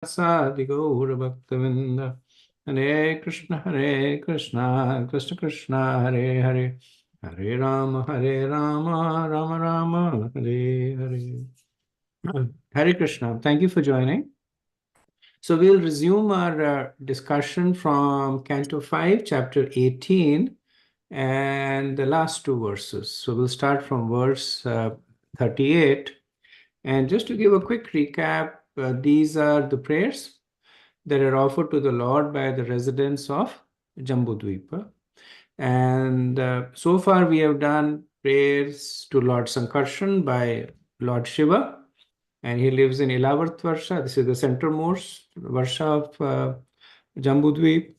Sadi Gaura Bhaktavinda. Hare Krishna, Krishna Krishna, Hare Hare. Hare Rama, Rama Rama, Hare Hare. Hare Krishna. Thank you for joining. So we'll resume our discussion from Canto 5, Chapter 18, and the last two verses. So we'll start from verse 38. And just to give a quick recap, these are the prayers that are offered to the Lord by the residents of Jambudvipa. And so far we have done prayers to Lord Sankarshan by Lord Shiva, and he lives in Ilavat Varsha. This is the centermost Varsha of Jambudvip.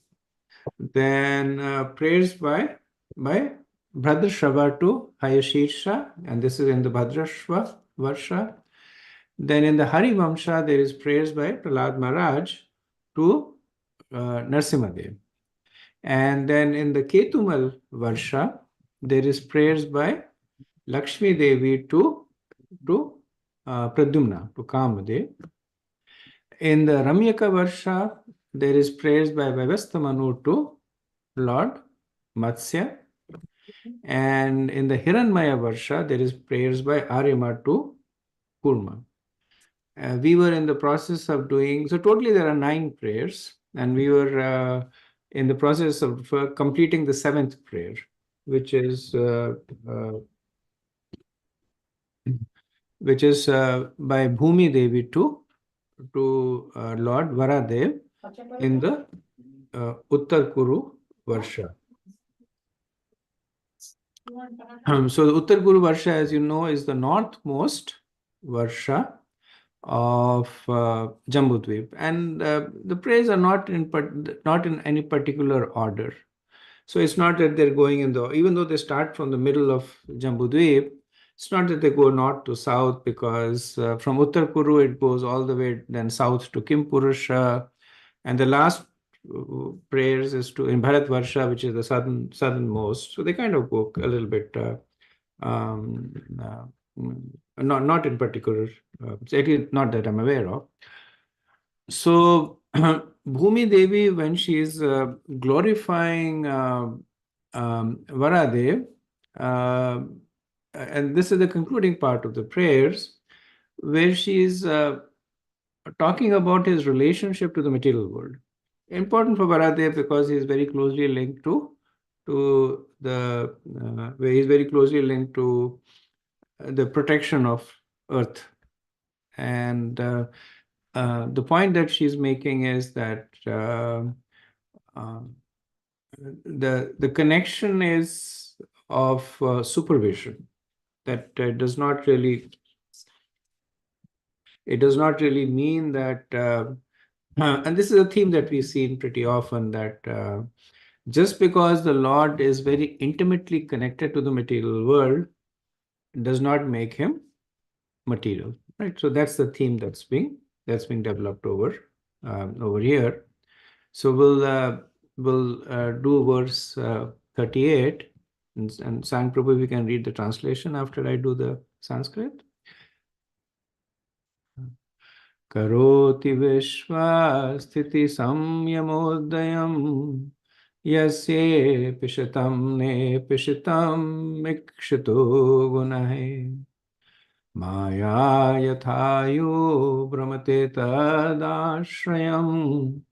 Then prayers by Bhadrashava to Hayashirsha, and this is in the Bhadrashva Varsha. Then in the Hari Vamsha, there is prayers by Prahlad Maharaj to Narsimadev. And then in the Ketumal Varsha, there is prayers by Lakshmi Devi to Pradyumna, to Kamadev. In the Ramyaka Varsha, there is prayers by Vaivasthamanu to Lord Matsya. And in the Hiranmaya Varsha, there is prayers by Aryama to Kurma. We were in the process of doing, so totally there are 9 prayers, and we were in the process of completing the 7th prayer, which is by Bhumi Devi to Lord Varadev in the Uttar Kuru Varsha. So the Uttar Kuru Varsha, as you know, is the northmost Varsha of Jambudvip, and the prayers are not in any particular order. So it's not that they're going in the, even though they start from the middle of Jambudvip, it's not that they go north to south, because from Uttar Kuru it goes all the way then south to Kimpurusha, and the last prayers is to in Bharat Varsha, which is the southernmost. So they kind of go a little bit not in particular, not that I'm aware of. So Bhumi Devi, when she is glorifying Varadev, and this is the concluding part of the prayers, where she is talking about his relationship to the material world. Important for Varadev because he is very closely linked to the where he is very closely linked to the protection of earth. And the point that she's making is that the connection is of supervision, that does not really mean that and this is a theme that we've seen pretty often, that just because the Lord is very intimately connected to the material world does not make him material, right? So that's the theme that's being developed over here. So we'll do verse 38, and Sang Prabhu, we can read the translation after I do the Sanskrit. Karoti Vishwa Sthiti Samyamodayam Yasye Pishatam Ne Pishatam Mikshito Gunahe Maya Yathayo Brahmate Tadashrayam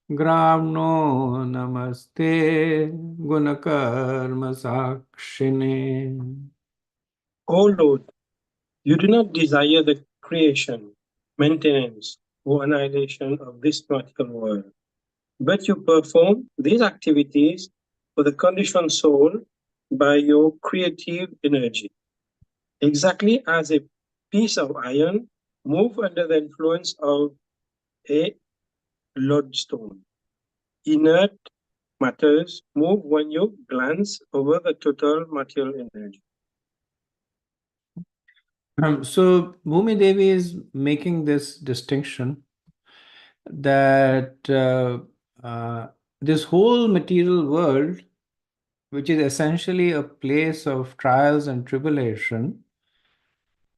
Gramno Namaste Gunakarma Sakshine. O Lord, you do not desire the creation, maintenance, or annihilation of this material world, but you perform these activities for the conditioned soul by your creative energy. Exactly as a piece of iron moves under the influence of a lodestone. Inert matters move when you glance over the total material energy. So Bhumi Devi is making this distinction that this whole material world, which is essentially a place of trials and tribulation,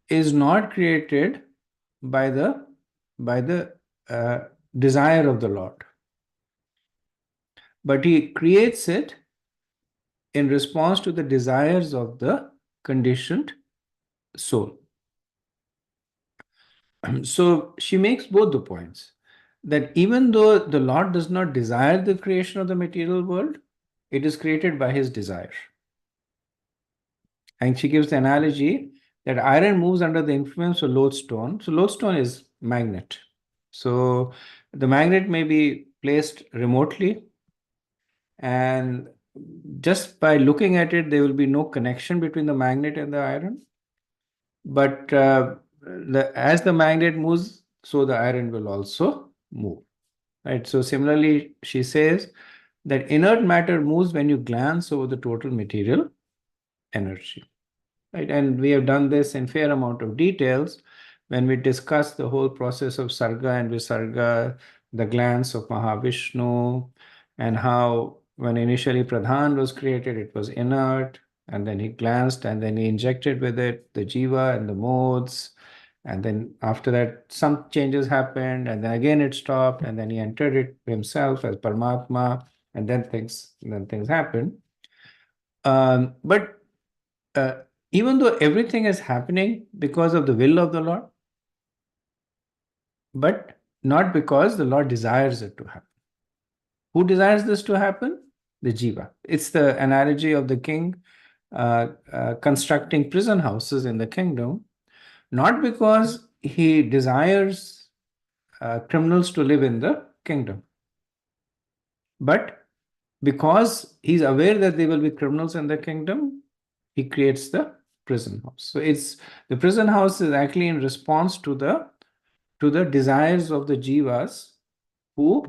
is not created by the desire of the Lord. But he creates it in response to the desires of the conditioned soul. So she makes both the points that even though the Lord does not desire the creation of the material world, it is created by his desire. And she gives the analogy that iron moves under the influence of lodestone. So lodestone is magnet. So the magnet may be placed remotely, and just by looking at it, there will be no connection between the magnet and the iron. But as the magnet moves, so the iron will also move. Right. So similarly, she says that inert matter moves when you glance over the total material energy. Right. And we have done this in fair amount of details when we discuss the whole process of Sarga and Visarga, the glance of Mahavishnu, and how when initially Pradhan was created, it was inert, and then he glanced and then he injected with it the Jiva and the modes. And then after that, some changes happened, and then again it stopped, and then he entered it himself as Paramatma, and then things happened. But even though everything is happening because of the will of the Lord, but not because the Lord desires it to happen. Who desires this to happen? The Jiva. It's the analogy of the king constructing prison houses in the kingdom, not because he desires criminals to live in the kingdom, but because he's aware that there will be criminals in the kingdom, he creates the prison house. So it's the prison house is actually in response to the desires of the jivas who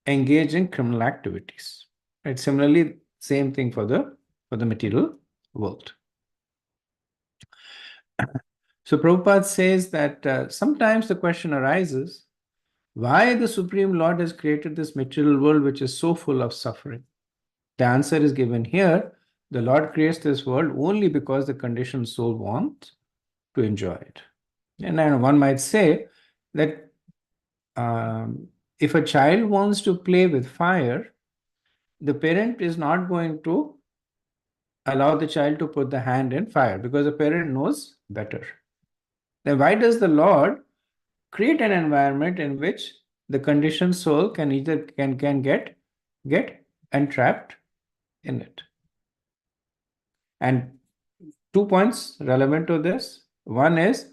engage in criminal activities. Right? Similarly, same thing for the material world. So Prabhupada says that sometimes the question arises, why the Supreme Lord has created this material world which is so full of suffering? The answer is given here. The Lord creates this world only because the conditioned soul wants to enjoy it. And then one might say that if a child wants to play with fire, the parent is not going to allow the child to put the hand in fire because the parent knows better. Then why does the Lord create an environment in which the conditioned soul can either can get entrapped in it? And 2 points relevant to this. One is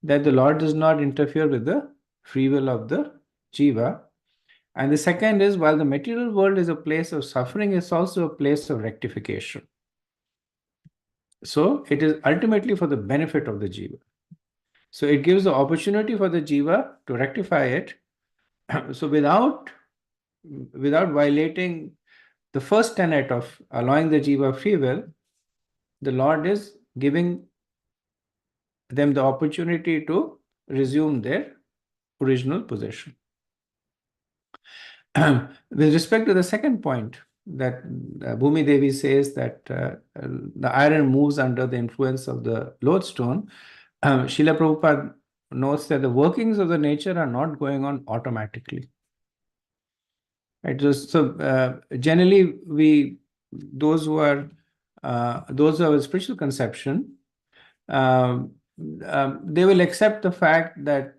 that the Lord does not interfere with the free will of the jiva. And the second is, while the material world is a place of suffering, it's also a place of rectification. So it is ultimately for the benefit of the jiva. So it gives the opportunity for the jiva to rectify it. So without violating the first tenet of allowing the jiva free will, the Lord is giving them the opportunity to resume their original position. With respect to the second point, that Bhumi Devi says that the iron moves under the influence of the lodestone, Srila Prabhupada notes that the workings of the nature are not going on automatically. Right? So generally, those who have a spiritual conception, they will accept the fact that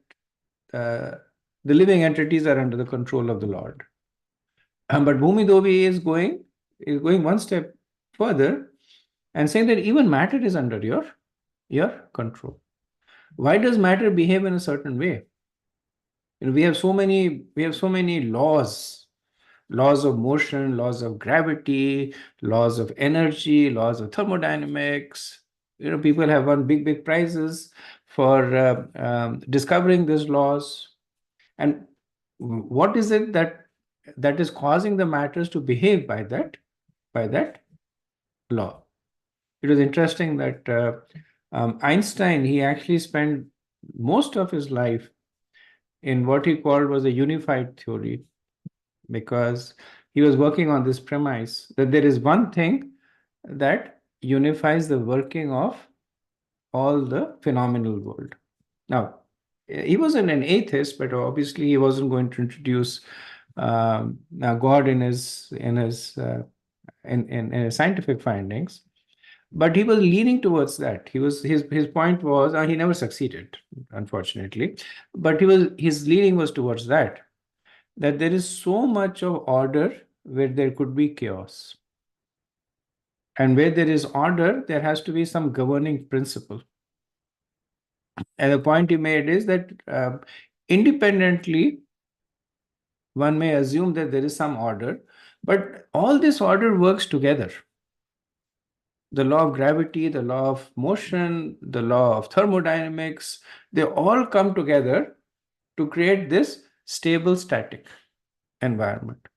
the living entities are under the control of the Lord. But Bhumi Devi is going one step further and saying that even matter is under your control. Why does matter behave in a certain way? We have so many laws of motion, laws of gravity, laws of energy, laws of thermodynamics. People have won big prizes for discovering these laws. And what is it that is causing the matters to behave by that law? It was interesting that Einstein, he actually spent most of his life in what he called was a unified theory, because he was working on this premise that there is one thing that unifies the working of all the phenomenal world. Now, he wasn't an atheist, but obviously he wasn't going to introduce God in his scientific findings. But he was leaning towards that. His point was he never succeeded, unfortunately, but his leaning was towards that there is so much of order where there could be chaos, and where there is order, there has to be some governing principle. And the point he made is that independently, one may assume that there is some order, but all this order works together. The law of gravity, the law of motion, the law of thermodynamics, they all come together to create this stable static environment.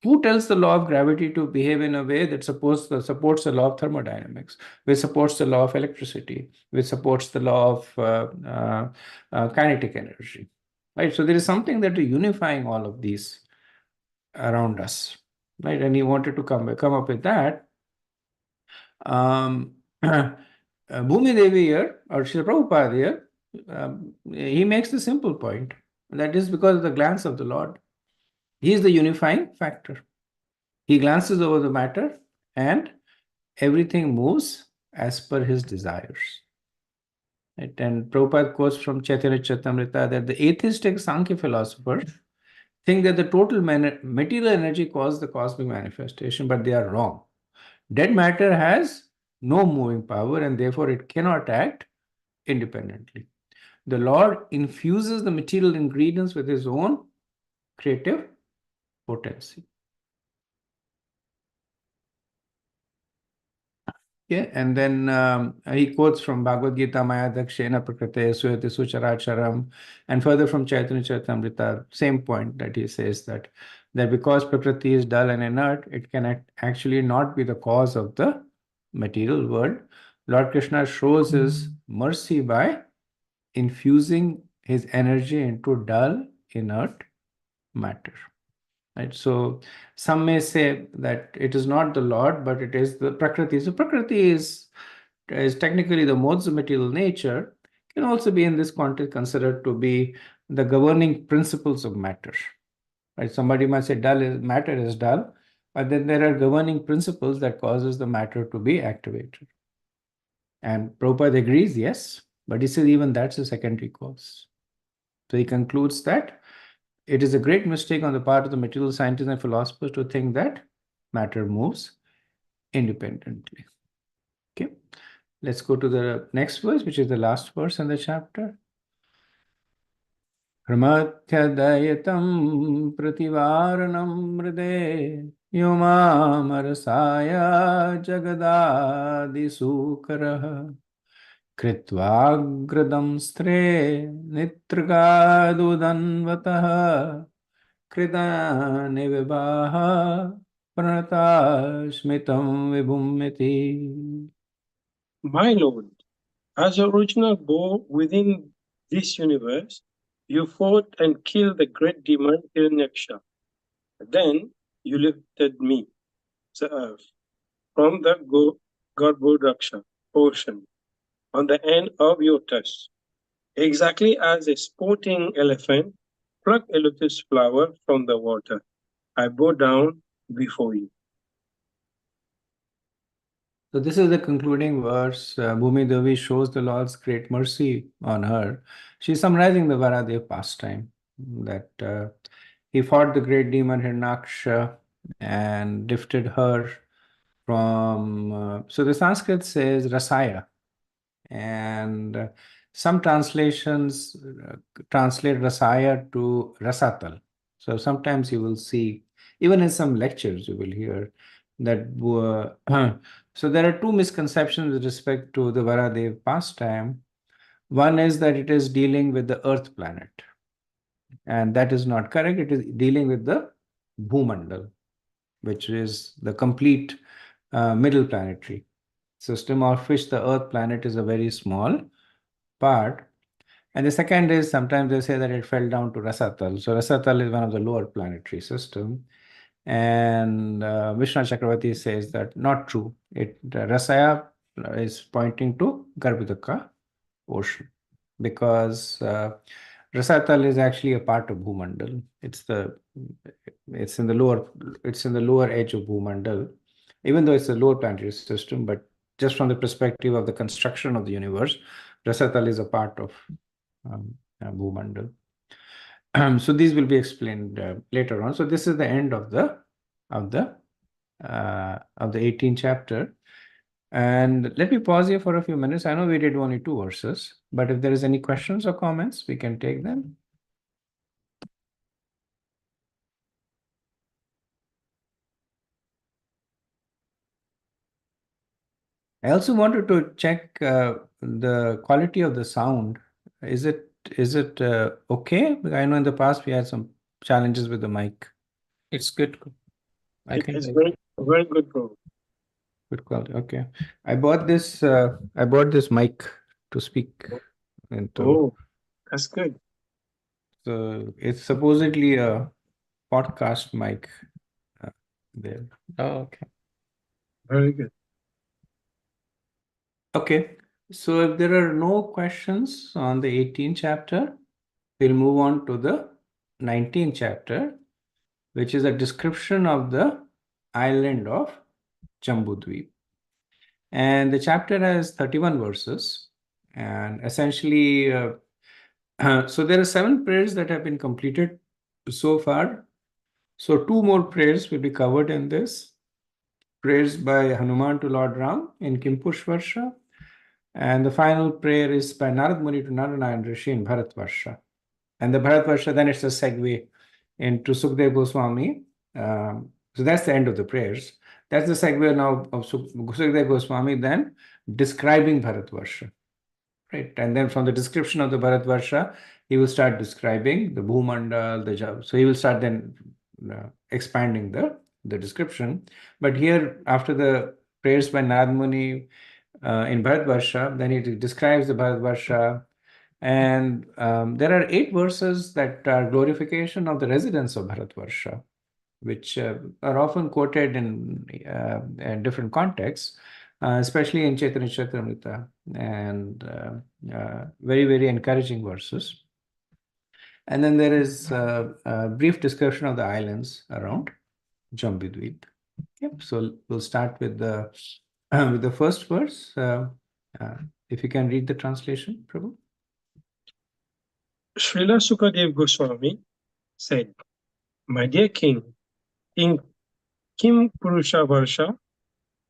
Who tells the law of gravity to behave in a way that supports the law of thermodynamics, which supports the law of electricity, which supports the law of kinetic energy, right? So there is something that is unifying all of these around us, right? And he wanted to come up with that. Bhumi Devi here, or Srila Prabhupada here, he makes the simple point. That is because of the glance of the Lord. He is the unifying factor. He glances over the matter and everything moves as per his desires. Right? And Prabhupada quotes from Chaitanya Charitamrita that the atheistic Sankhya philosophers think that the total material energy caused the cosmic manifestation, but they are wrong. Dead matter has no moving power and therefore it cannot act independently. The Lord infuses the material ingredients with his own creative potency. Yeah, and then he quotes from Bhagavad Gita, Maya Dakshena Prakrite Suyati Sucharacharam, and further from Chaitanya Charitamrita, same point that he says that because Prakriti is dull and inert, it can actually not be the cause of the material world. Lord Krishna shows his mercy by infusing his energy into dull, inert matter. Right? So some may say that it is not the Lord, but it is the Prakriti. So Prakriti is technically the modes of material nature, can also be in this context considered to be the governing principles of matter. Right? Somebody might say matter is dull, but then there are governing principles that causes the matter to be activated. And Prabhupada agrees, yes, but he says even that's a secondary cause. So he concludes that it is a great mistake on the part of the material scientists and philosophers to think that matter moves independently. Okay, let's go to the next verse, which is the last verse in the chapter. Ramathyadayatam prativaranam mride yomamarasaya jagadadisukaraha कृत्वाग्रदं स्त्रे नित्रगादुदन्वतः कृतानि विवाह प्रणता स्मितं विभुम्यति. My Lord, as your original bow within this universe, you fought and killed the great demon Hiranyaksha. Then you lifted me, the earth, from the Garbhodaksha ocean on the end of your tusk, exactly as a sporting elephant pluck a lotus flower from the water. I bow down before you. So this is the concluding verse. Bhumi Devi shows the Lord's great mercy on her. She's summarizing the Varadev pastime, that he fought the great demon Hiranyaksha and lifted her from. So the Sanskrit says Rasaya, and some translations translate Rasaya to Rasatal. So sometimes you will see, even in some lectures, you will hear that. So there are two misconceptions with respect to the Varadev pastime. One is that it is dealing with the Earth planet, and that is not correct. It is dealing with the Bhumandal, which is the complete middle planetary system, of which the Earth planet is a very small part. And the second is sometimes they say that it fell down to Rasatal. So Rasatal is one of the lower planetary system. And Vishnu Chakravarti says that not true. Rasaya is pointing to Garbhodaka ocean. because Rasatal is actually a part of Bhumandal. It's in the lower edge of Bhumandal, even though it's a lower planetary system. But just from the perspective of the construction of the universe, Rasatal is a part of Bhumandal. So these will be explained later on. So this is the end of the 18th chapter. And let me pause here for a few minutes. I know we did only 2 verses, but if there is any questions or comments, we can take them. I also wanted to check the quality of the sound. Is it okay? I know in the past we had some challenges with the mic. It's good. I It think is very, very good, bro. good quality. Okay. I bought this mic to speak into. Oh, that's good. So it's supposedly a podcast mic there. Oh, okay. Very good. Okay. So if there are no questions on the 18th chapter, we'll move on to the 19th chapter, which is a description of the island of Jambudweep. And the chapter has 31 verses. And essentially, so there are 7 prayers that have been completed so far. So 2 more prayers will be covered in this. Prayers by Hanuman to Lord Ram in Kimpush Varsha. And the final prayer is by Narad Muni to Narayana Rishi in Bharatvarsha. And the Bharatvarsha, then it's a segue into Sukdev Goswami. So that's the end of the prayers. That's the segue now of Sukdev Goswami, then describing Bharatvarsha. Right. And then from the description of the Bharatvarsha, he will start describing the Bhumandal, the Jab. So he will start then expanding the description. But here, after the prayers by Narad Muni in Bharatvarsha, then he describes the Bharatvarsha. And there are 8 verses that are glorification of the residents of Bharatvarsha, which are often quoted in different contexts, especially in Chaitanya Charitamrita, and very, very encouraging verses. And then there is a brief description of the islands around Jambudweep. Yep. So we'll start with the first verse. If you can read the translation, Prabhu. Srila Sukadev Goswami said, My dear king, in Kim Purusha Varsha,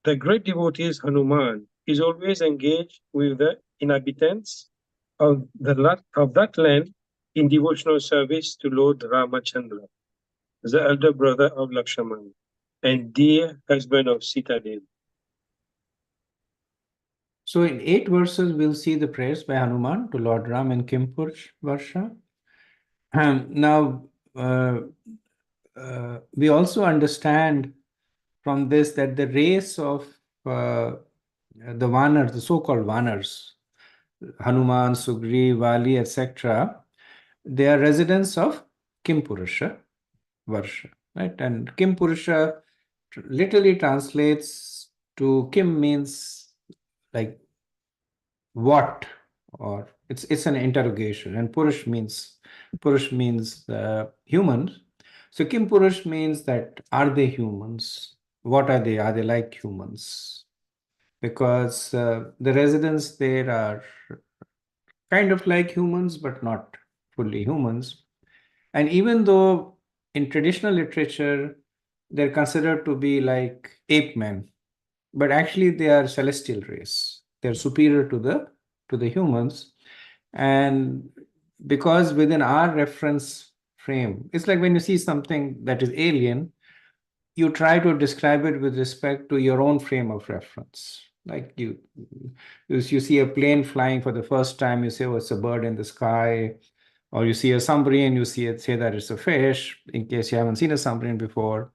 the great devotee Hanuman is always engaged with the inhabitants of that land in devotional service to Lord Ramachandra, the elder brother of Lakshmana and dear husband of Sita Devi. So in 8 verses, we'll see the prayers by Hanuman to Lord Ram in Kimpur Varsha. Now, we also understand from this that the race of the Vanars, the so-called Vanars, Hanuman, Sugri, Vali, etc., they are residents of Kimpurusha Varsha, right? And Kimpurusha literally translates to Kim means like what, or it's an interrogation, and Purush means humans. So Kim Purush means that are they humans? What are they? Are they like humans? Because the residents there are kind of like humans, but not fully humans. And even though in traditional literature they're considered to be like ape men, but actually they are celestial race. They're superior to the humans. And because within our reference frame, it's like when you see something that is alien, you try to describe it with respect to your own frame of reference. Like you see a plane flying for the first time, you say, oh, it's a bird in the sky. Or you see a submarine, you say that it's a fish, in case you haven't seen a submarine before.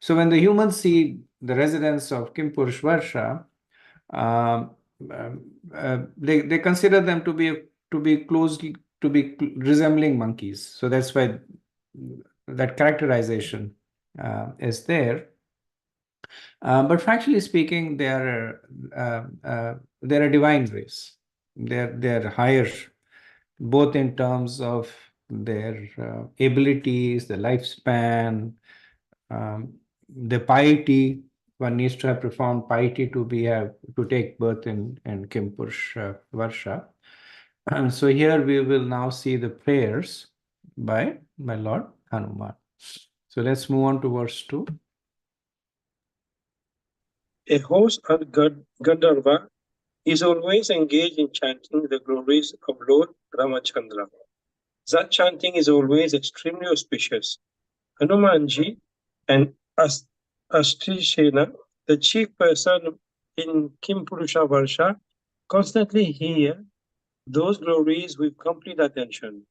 So when the humans see the residents of Kimpurush Varsha, um, they consider them to be closely resembling monkeys. So that's why that characterization is there. But factually speaking, they're a divine race. They're higher. both in terms of their abilities, the lifespan, the piety. One needs to have profound piety to to take birth in Kimpurush Varsha. And so here we will now see the prayers by Lord Hanuman. So let's move on to verse 2. A host of Gandharva is always engaged in chanting the glories of Lord Ramachandra. That chanting is always extremely auspicious. Hanumanji and Ashtishena, the chief person in Kimpurusha Varsha, constantly hear those glories with complete attention.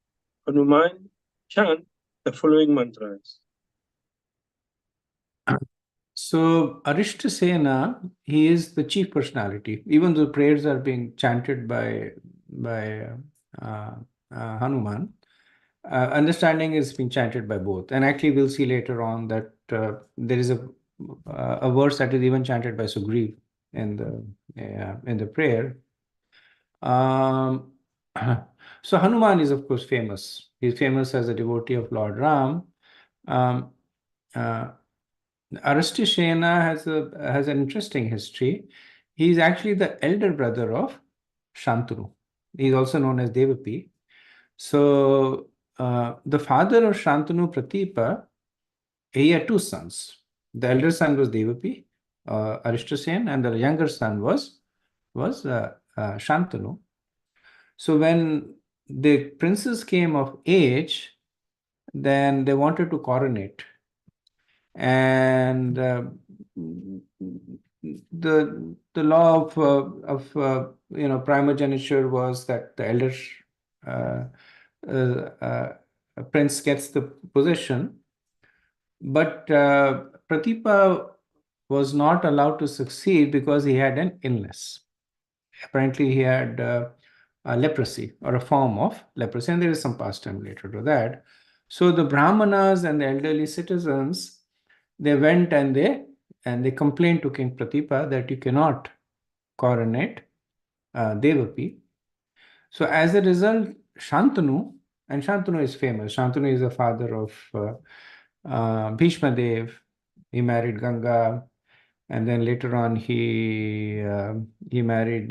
Hanuman chant the following mantras. So Arishtasena, he is the chief personality. Even though prayers are being chanted by Hanuman, understanding is being chanted by both. And actually, we'll see later on that there is a verse that is even chanted by Sugriv in the prayer. So Hanuman is of course famous. He's famous as a devotee of Lord Ram. Aristashena has an interesting history. He's actually the elder brother of Shantanu. He's also known as Devapi. So the father of Shantanu, Pratipa, he had two sons. The elder son was Devapi, Arishtasen, and the younger son was Shantanu. So when the princes came of age, then they wanted to coronate. And the law of primogeniture was that the elder prince gets the position, but Pratipa was not allowed to succeed because he had an illness. Apparently, he had leprosy or a form of leprosy, and there is some pastime related to that. So the Brahmanas and the elderly citizens, they went and they complained to King Pratipa that you cannot coronate Devapi. So as a result, Shantanu, and Shantanu is famous. Shantanu is the father of Bhishma Dev. He married Ganga, and then later on he married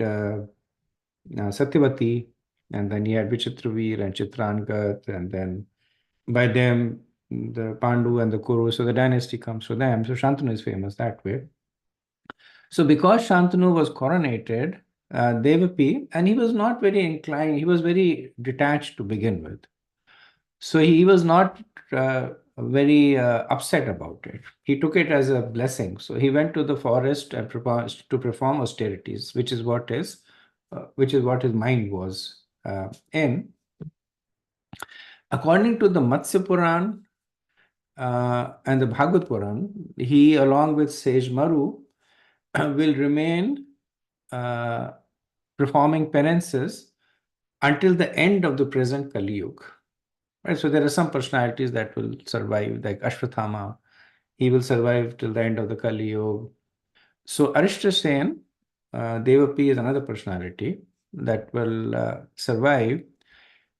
Satyavati, and then he had Vichitravir and Chitrangat, and then by them the Pandu and the Kuru. So the dynasty comes from them. So Shantanu is famous that way. So because Shantanu was coronated, Devapi, and he was not very inclined, he was very detached to begin with. So he was not very upset about it. He took it as a blessing. So he went to the forest and proposed to perform austerities, which is what his mind was in. According to the Matsya Puran and the Bhagavad Puran, he, along with sage Maru, will remain performing penances until the end of the present Kali Yuga. Right? So there are some personalities that will survive, like Ashwathama. He will survive till the end of the Kali Yuga. So Arishtasen, Devapi is another personality that will survive,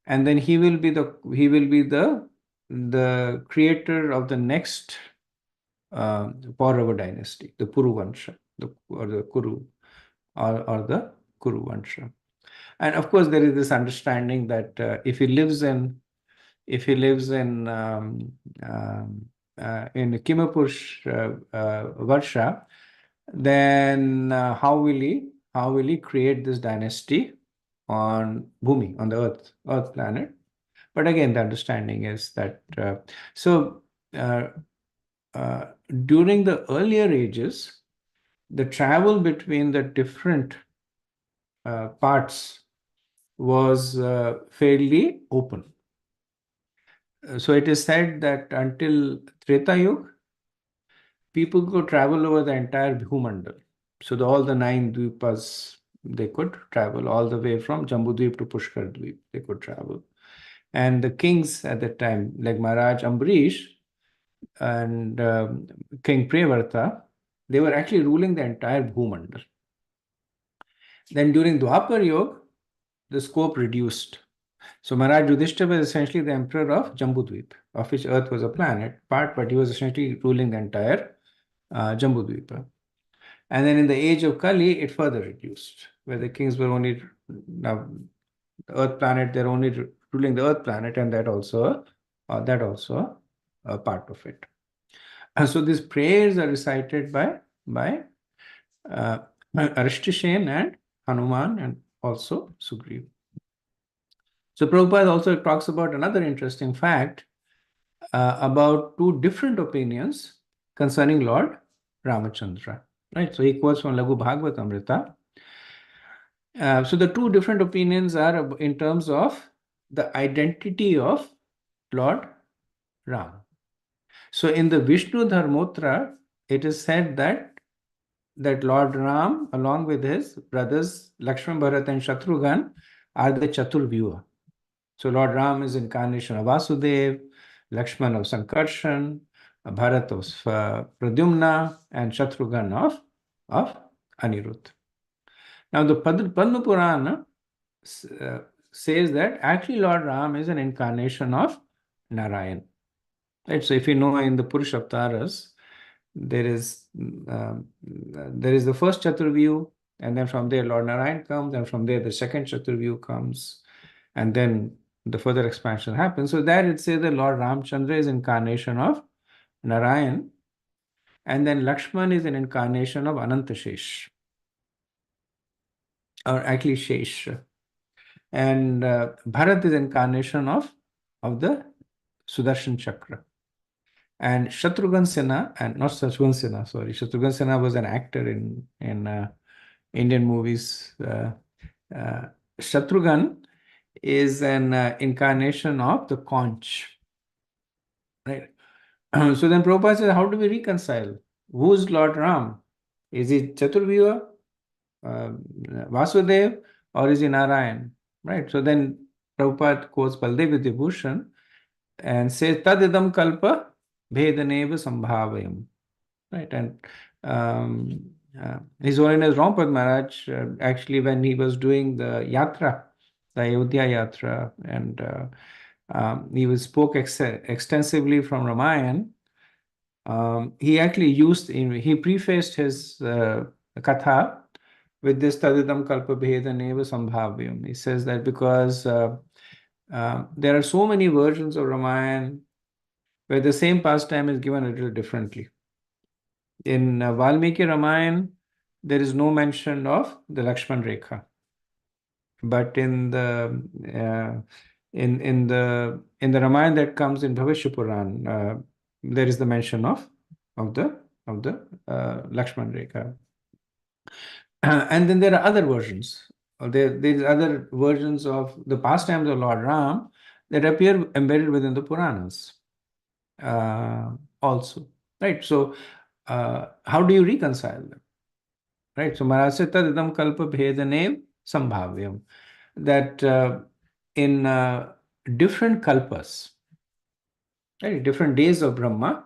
and then he will be the creator of the next Paurava dynasty, the Puru Vansha, or the Kuru Vansha. And of course, there is this understanding that if he lives in Kimapurush Varsha, then how will he create this dynasty on Bhumi, on the Earth planet? But again, the understanding is that during the earlier ages, the travel between the different parts was fairly open. So it is said that until Treta Yuga, people could travel over the entire Bhumandal. So all the 9 Dvipas, they could travel all the way from Jambudvip to Pushkar Dvip. They could travel. And the kings at that time, like Maharaj Ambarish and King Prevarta, they were actually ruling the entire Bhumandal. Then during Dwapar Yuga, the scope reduced. So Maharaj Yudhishthira was essentially the emperor of Jambudvip, of which Earth was a planet part, but he was essentially ruling the entire Jambudvipa. And then in the age of Kali, it further reduced, where the kings were only now the Earth planet, they're only ruling the Earth planet, and that also a part of it. And so these prayers are recited by Arishtishen and Hanuman and also Sugriva. So Prabhupada also talks about another interesting fact about two different opinions concerning Lord Ramachandra. Right? So he quotes from Laghu Bhagavatamrita. So the two different opinions are in terms of the identity of Lord Ram. So in the Vishnu Dharmottara, it is said that Lord Ram, along with his brothers Lakshman, Bharat, and Shatrughan, are the Chaturvyuha. So Lord Ram is incarnation of Vasudev, Lakshman of Sankarshan, Bharat of Pradyumna, and Shatrughan of Anirudh. Now the Padma Purana says that actually Lord Ram is an incarnation of Narayan. Right? So if you know in the Purusha Avtaras, there is the first Chaturvyu, and then from there Lord Narayan comes, and from there the second Chaturvyu comes, and then the further expansion happens. So there it says that Lord Ramchandra is incarnation of Narayan, and then Lakshman is an incarnation of Anantashesh, or actually Shesh, and Bharat is incarnation of the Sudarshan Chakra. And Shatrughan Sinha, and not Shatrughan Sinha, sorry, Shatrughan Sinha was an actor in Indian movies. Shatrughan is an incarnation of the conch. Right? So then Prabhupada says, how do we reconcile? Who's Lord Ram? Is he Chaturvyuha, Vasudev, or is he Narayan? Right? So then Prabhupada quotes Baldev Vidyabhushan and says, Tadidam kalpa bhedaneva sambhavayam. Right? And His Holiness Rampad Maharaj, actually, when he was doing the yatra, the Ayodhya yatra, and he spoke extensively from Ramayana, he actually he prefaced his katha with this Tadidam kalpa bhedaneva sambhavyam. He says that because there are so many versions of Ramayana where the same pastime is given a little differently. In Valmiki Ramayana, there is no mention of the Lakshman Rekha, but in the Ramayana that comes in Bhavishya Puran, there is the mention of the Lakshman Rekha. And then there are other versions. There is other versions of the pastimes of Lord Ram that appear embedded within the Puranas also. Right? So how do you reconcile them? Right? So Maharaj said, Tadidam kalpa bhedanev sambhavyam. That in different kalpas, right, different days of Brahma,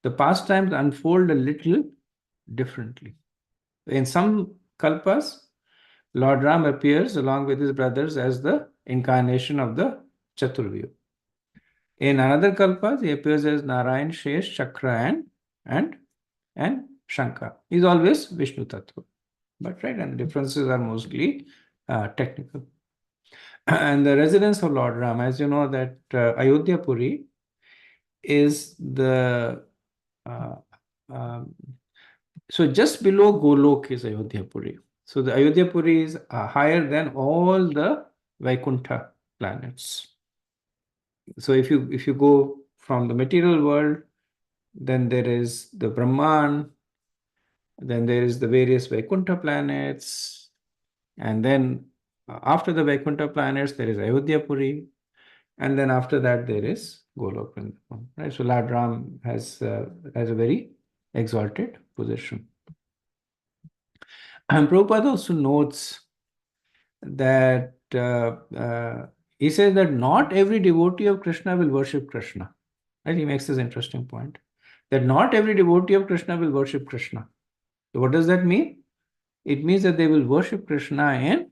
the pastimes unfold a little differently. In some kalpas, Lord Ram appears along with his brothers as the incarnation of the Chaturvyu. In another kalpas, he appears as Narayan, Shesh, Chakra, and Shankha. He's always Vishnu Tattva. But right, and the differences are mostly technical. And the residence of Lord Ram, as you know, that Ayodhya Puri is the so just below Golok is Ayodhya Puri. So the Ayodhya Puri is higher than all the Vaikuntha planets. So if you go from the material world, then there is the Brahman, then there is the various Vaikuntha planets, and then after the Vaikuntha planets, there is Ayodhya Puri, and then after that there is Golok Vrindavan. Right? So Lord Ram has a very exalted position. And Prabhupada also notes that he says that not every devotee of Krishna will worship Krishna. Right? He makes this interesting point that not every devotee of Krishna will worship Krishna. So what does that mean? It means that they will worship Krishna in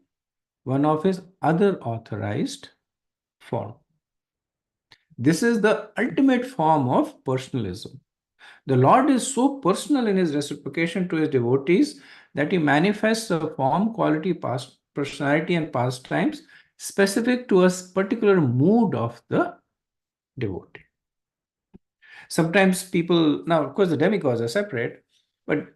one of his other authorized form. This is the ultimate form of personalism. The Lord is so personal in his reciprocation to his devotees that he manifests a form, quality, past, personality, and pastimes specific to a particular mood of the devotee. Sometimes people, now of course the demigods are separate, but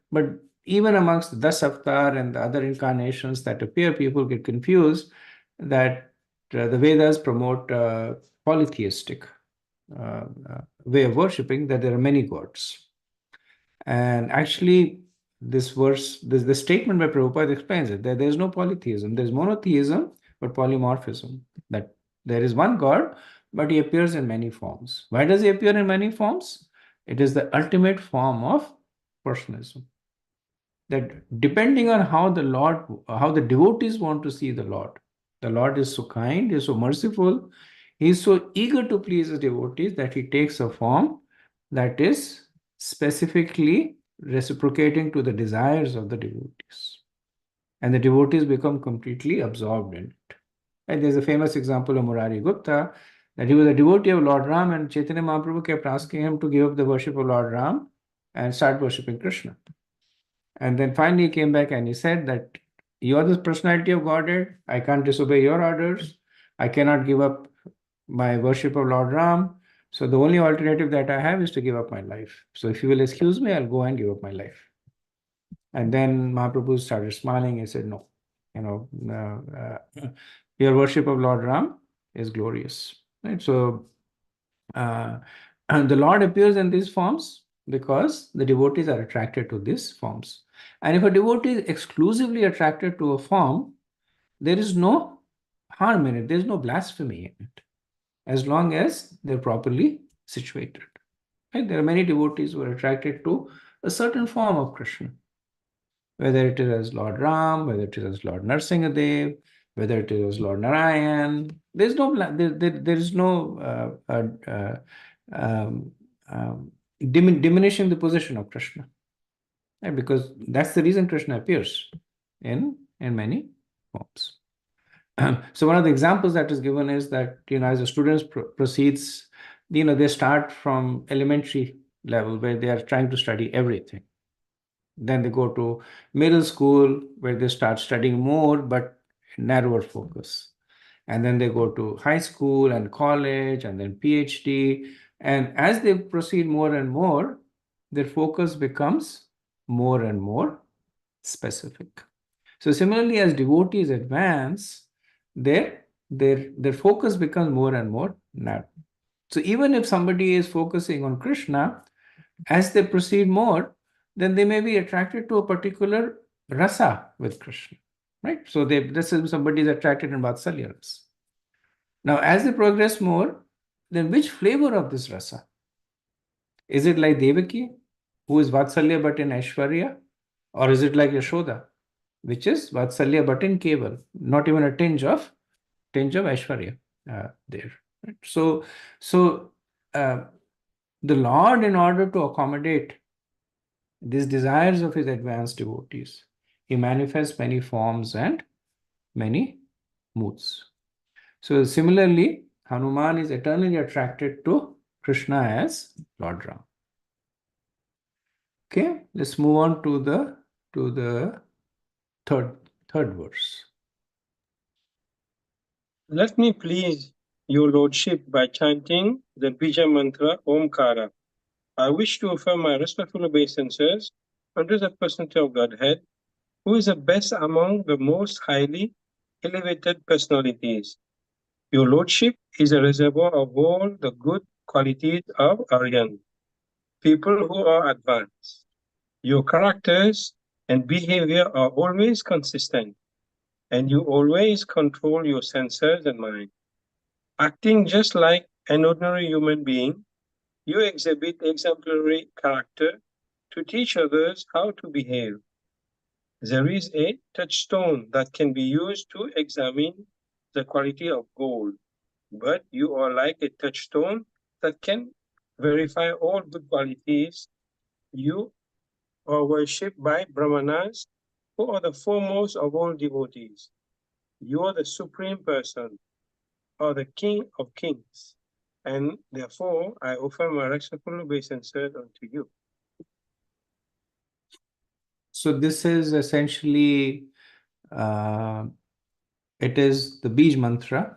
even amongst the Das Avatar and the other incarnations that appear, people get confused that the Vedas promote polytheistic way of worshipping, that there are many gods. And actually, this verse, the statement by Prabhupada explains it, that there is no polytheism. There is monotheism, but polymorphism. That there is one God, but he appears in many forms. Why does he appear in many forms? It is the ultimate form of personalism. That depending on how the Lord, how the devotees want to see the Lord is so kind, he is so merciful, he is so eager to please his devotees that he takes a form that is specifically reciprocating to the desires of the devotees. And the devotees become completely absorbed in it. And there's a famous example of Murari Gupta, that he was a devotee of Lord Ram, and Chaitanya Mahaprabhu kept asking him to give up the worship of Lord Ram and start worshipping Krishna. And then finally he came back and he said that you are the personality of Godhead, I can't disobey your orders, I cannot give up my worship of Lord Ram, so the only alternative that I have is to give up my life. So if you will excuse me, I'll go and give up my life. And then Mahaprabhu started smiling and said, no, your worship of Lord Ram is glorious. Right? So and the Lord appears in these forms because the devotees are attracted to these forms. And if a devotee is exclusively attracted to a form, there is no harm in it, there is no blasphemy in it, as long as they're properly situated. Right? There are many devotees who are attracted to a certain form of Krishna, whether it is as Lord Ram, whether it is as Lord Narsingadev, whether it is as Lord Narayan. There is no diminishing the position of Krishna, right? Because that's the reason Krishna appears in many forms. So one of the examples that is given is that, as the students proceeds, they start from elementary level where they are trying to study everything. Then they go to middle school where they start studying more but narrower focus. And then they go to high school and college and then PhD. And as they proceed more and more, their focus becomes more and more specific. So similarly, as devotees advance, their focus becomes more and more narrow. So even if somebody is focusing on Krishna, as they proceed more, then they may be attracted to a particular rasa with Krishna, right? So this is somebody is attracted in Vatsalya rasa. Now, as they progress more, then which flavor of this rasa? Is it like Devaki, who is Vatsalya but in Aishwarya? Or is it like Yashoda, which is Vatsalya but in Keval, not even a tinge of Aishwarya there. Right? So the Lord, in order to accommodate these desires of his advanced devotees, he manifests many forms and many moods. So similarly, Hanuman is eternally attracted to Krishna as Lord Ram. Okay, let's move on to the third verse. Let me please your lordship by chanting the Bija mantra Omkara. I wish to offer my respectful obeisances unto the personality of Godhead, who is the best among the most highly elevated personalities. Your lordship is a reservoir of all the good qualities of Aryan, people who are advanced. Your characters and behavior are always consistent, and you always control your senses and mind. Acting just like an ordinary human being, you exhibit exemplary character to teach others how to behave. There is a touchstone that can be used to examine the quality of gold, but you are like a touchstone that can verify all good qualities. You are worshipped by Brahmanas, who are the foremost of all devotees. You are the supreme person. are the King of Kings, and therefore I offer my respectful obeisance unto you. So this is essentially, it is the Bij mantra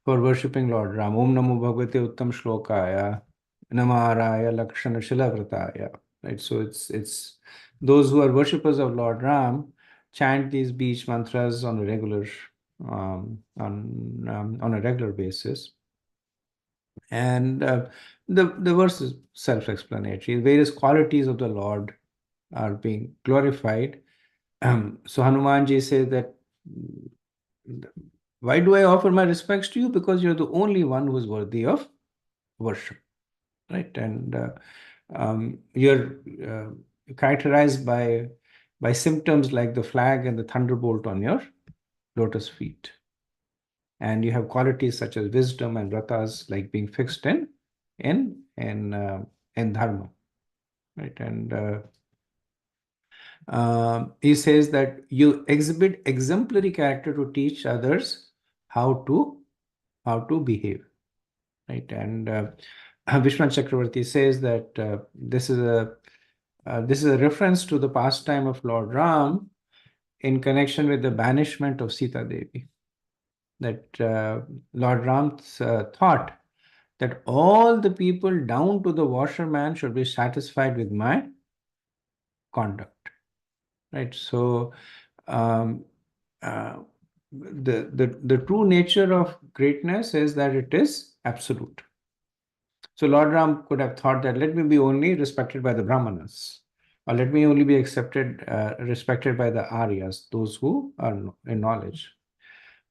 for worshipping Lord Ram. Om Namo Bhagavate Uttam Shlokaya Namaraya Lakshana Shilavrataya. Right. So it's those who are worshippers of Lord Ram chant these Bij mantras on a regular on a regular basis. And the verse is self-explanatory. Various qualities of the Lord are being glorified. So Hanumanji says that, why do I offer my respects to you? Because you're the only one who is worthy of worship, right? And you're characterized by symptoms like the flag and the thunderbolt on your lotus feet. And you have qualities such as wisdom and vratas, like being fixed in dharma, right? And he says that you exhibit exemplary character to teach others how to behave, right? And Vishwanath Chakravarti says that this is a reference to the pastime of Lord Ram in connection with the banishment of Sita Devi. That Lord Ram thought that all the people down to the washerman should be satisfied with my conduct, right? So the true nature of greatness is that it is absolute. So Lord Ram could have thought that let me be only respected by the Brahmanas, or let me only be respected by the Aryas, those who are in knowledge.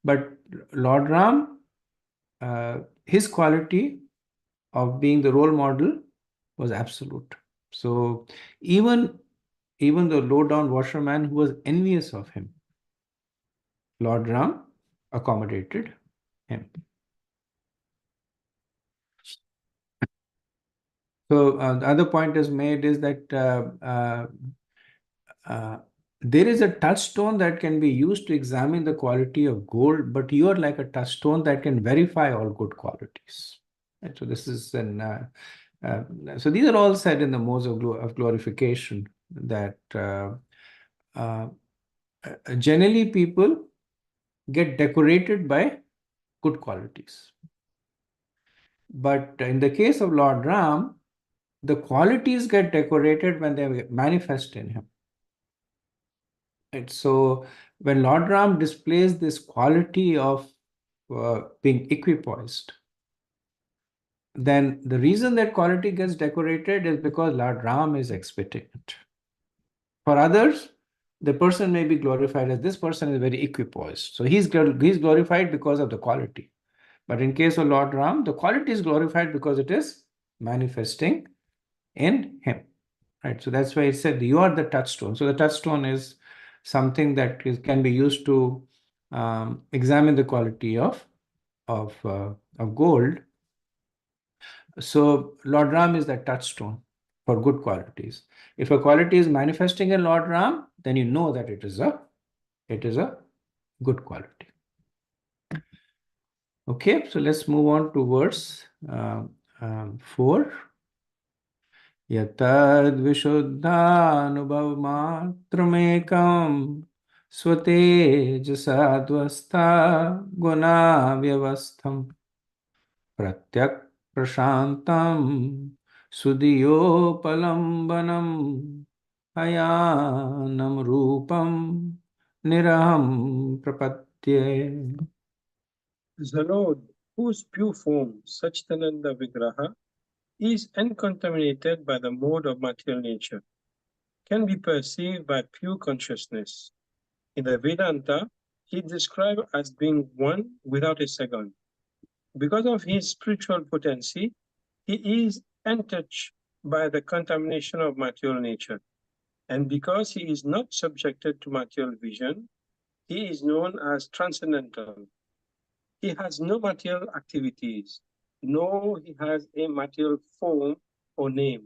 But Lord Ram, his quality of being the role model was absolute. So even the low-down washerman who was envious of him, Lord Ram accommodated him. So the other point is made is that there is a touchstone that can be used to examine the quality of gold, but you are like a touchstone that can verify all good qualities. Right? So this is so these are all said in the modes of glorification, that generally people get decorated by good qualities. But in the case of Lord Ram, the qualities get decorated when they manifest in him. Right? So when Lord Ram displays this quality of being equipoised, then the reason that quality gets decorated is because Lord Ram is exhibiting it. For others, the person may be glorified as this person is very equipoised. So he's glorified because of the quality. But in case of Lord Ram, the quality is glorified because it is manifesting in him. Right. So that's why it said you are the touchstone. So the touchstone is something that can be used to examine the quality of gold. So Lord Ram is that touchstone for good qualities. If a quality is manifesting in Lord Ram, then you know that it is a good quality. Okay, so let's move on to verse 4. यतद्विशुद्धानुभवमात्रमेकं स्वतेजसाध्वस्था गुणाव्यवस्थं प्रत्यक् प्रशान्तं सुधियोपलम्बनं हयानं रूपं निरहं प्रपद्ये. The Lord, whose pure form, Satchitananda Vigraha, is uncontaminated by the mode of material nature, can be perceived by pure consciousness. In the Vedanta, he is described as being one without a second. Because of his spiritual potency, he is untouched by the contamination of material nature. And because he is not subjected to material vision, he is known as transcendental. He has no material activities, nor he has a material form or name.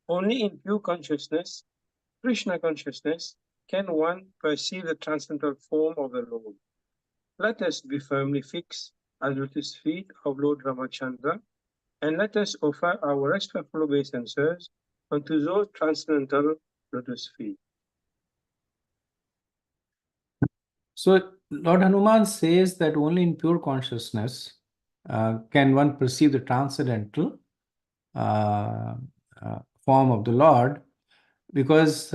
Only in pure consciousness, Krishna consciousness, can one perceive the transcendental form of the Lord. Let us be firmly fixed at lotus feet of Lord Ramachandra, and let us offer our respectful obeisances unto those transcendental lotus feet. So Lord Hanuman says that only in pure consciousness can one perceive the transcendental form of the Lord, because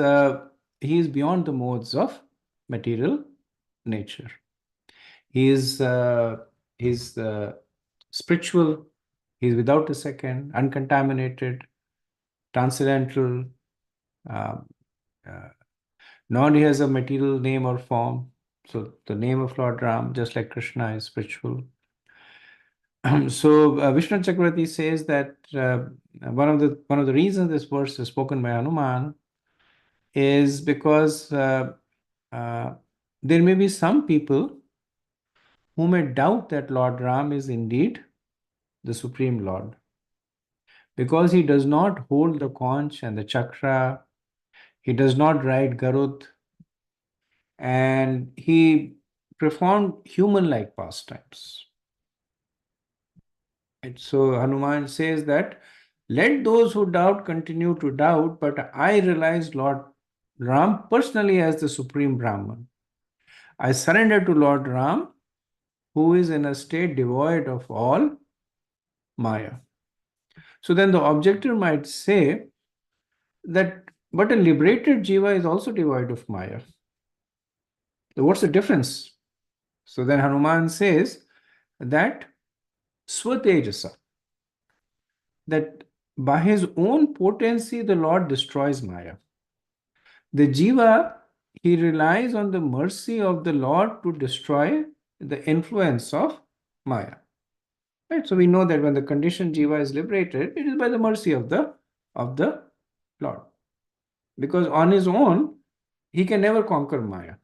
he is beyond the modes of material nature. He is spiritual. He is without a second, uncontaminated, transcendental. Nor he has a material name or form. So the name of Lord Ram, just like Krishna, is spiritual. So Vishnu Chakravarti says that one of the reasons this verse is spoken by Hanuman is because there may be some people who may doubt that Lord Ram is indeed the Supreme Lord, because he does not hold the conch and the chakra, he does not ride Garud, and he performed human-like pastimes. And so Hanuman says that, let those who doubt continue to doubt, but I realize Lord Ram personally as the Supreme Brahman. I surrender to Lord Ram, who is in a state devoid of all Maya. So then the objector might say that, but a liberated jiva is also devoid of Maya. So what's the difference? So then Hanuman says that Swatejasa, that by his own potency the Lord destroys Maya. The jiva, he relies on the mercy of the Lord to destroy the influence of Maya. Right? So we know that when the conditioned jiva is liberated, it is by the mercy of the Lord. Because on his own, he can never conquer Maya,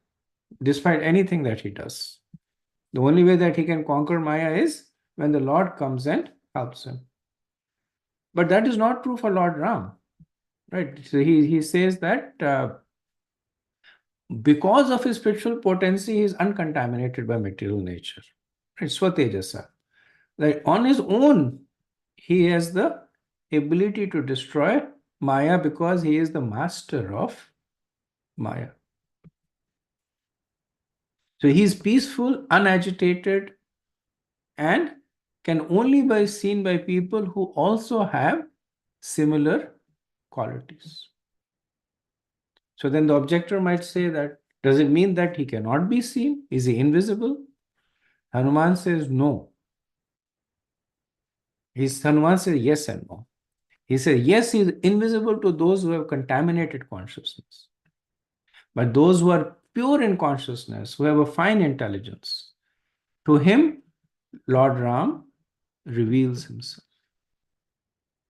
despite anything that he does. The only way that he can conquer Maya is when the Lord comes and helps him. But that is not true for Lord Ram. Right? So he says that because of his spiritual potency, he is uncontaminated by material nature. Right? Swatejasa. Like on his own, he has the ability to destroy Maya because he is the master of Maya. So he is peaceful, unagitated, and can only be seen by people who also have similar qualities. So then the objector might say that, does it mean that he cannot be seen? Is he invisible? Hanuman says no. Hanuman says yes and no. He says, yes, he is invisible to those who have contaminated consciousness. But those who are pure in consciousness, who have a fine intelligence, to him, Lord Ram reveals himself.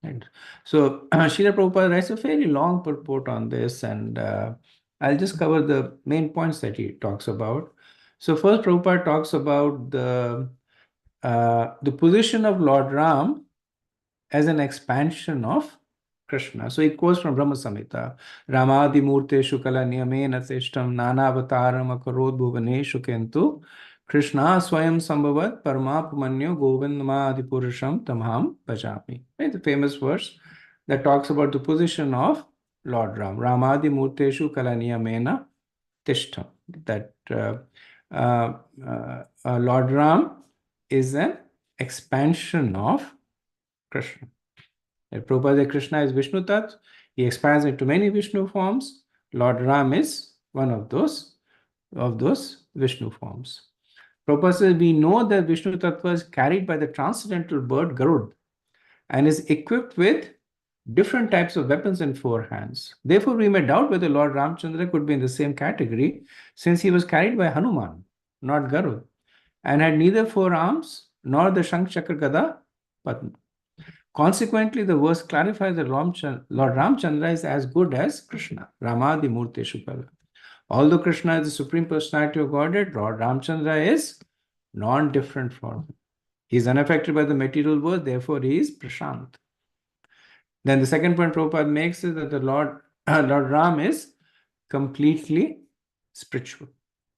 And so Srila Prabhupada writes a fairly long purport on this, and I'll just cover the main points that he talks about. So first, Prabhupada talks about the position of Lord Ram as an expansion of Krishna. So he quotes from Brahma Samhita, Ramadi Murteshu Kala Niyamena Tishtam Nana Avataram Akarod Bhuvaneshu Kentu Krishna Swayam Sambhavat Paramapumanyo Govindamadi Purusham Tamham Bhajami. Right? The famous verse that talks about the position of Lord Ram. Ramadi Murteshu Kala Niyamena Tishtam. That Lord Ram is an expansion of Krishna. Prabhupada Krishna is Vishnu Tat. He expands into many Vishnu forms. Lord Ram is one of those Vishnu forms. Prabhupada says, we know that Vishnu Tattva is carried by the transcendental bird Garud and is equipped with different types of weapons in four hands. Therefore, we may doubt whether Lord Ramchandra could be in the same category, since he was carried by Hanuman, not Garud, and had neither four arms nor the Shankh Chakra Gada Padma. Consequently, the verse clarifies that Lord Ramchandra is as good as Krishna, Ramadi Murteshu Kala. Although Krishna is the Supreme Personality of Godhead, Lord Ramchandra is non-different from him. He is unaffected by the material world, therefore he is Prashant. Then the second point Prabhupada makes is that the Lord Ram is completely spiritual.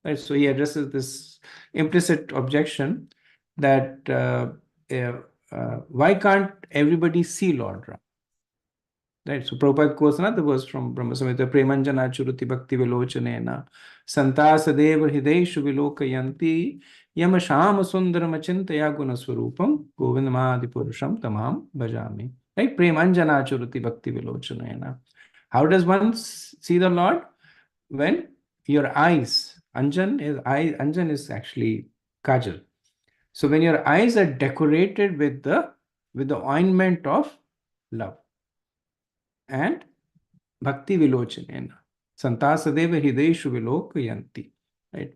Right? So he addresses this implicit objection that why can't everybody see Lord Ram? Right. So Prabhupada quotes another verse from Brahma Samhita, Premanjana Churuti Bhakti Vilochanena Santasadeva Hideshu Vilokayanti Yama Shama Sundaram Achintaya Guna Swarupam Govindamadi Purusham Tamam Bhajami. Right? Premanjana Churuti Bhakti Vilochanena. How does one see the Lord? When your eyes, Anjan is actually kajal. So when your eyes are decorated with the ointment of love and Bhakti Vilochanena. Santasadeva Hideshu Vilokayanti. Right?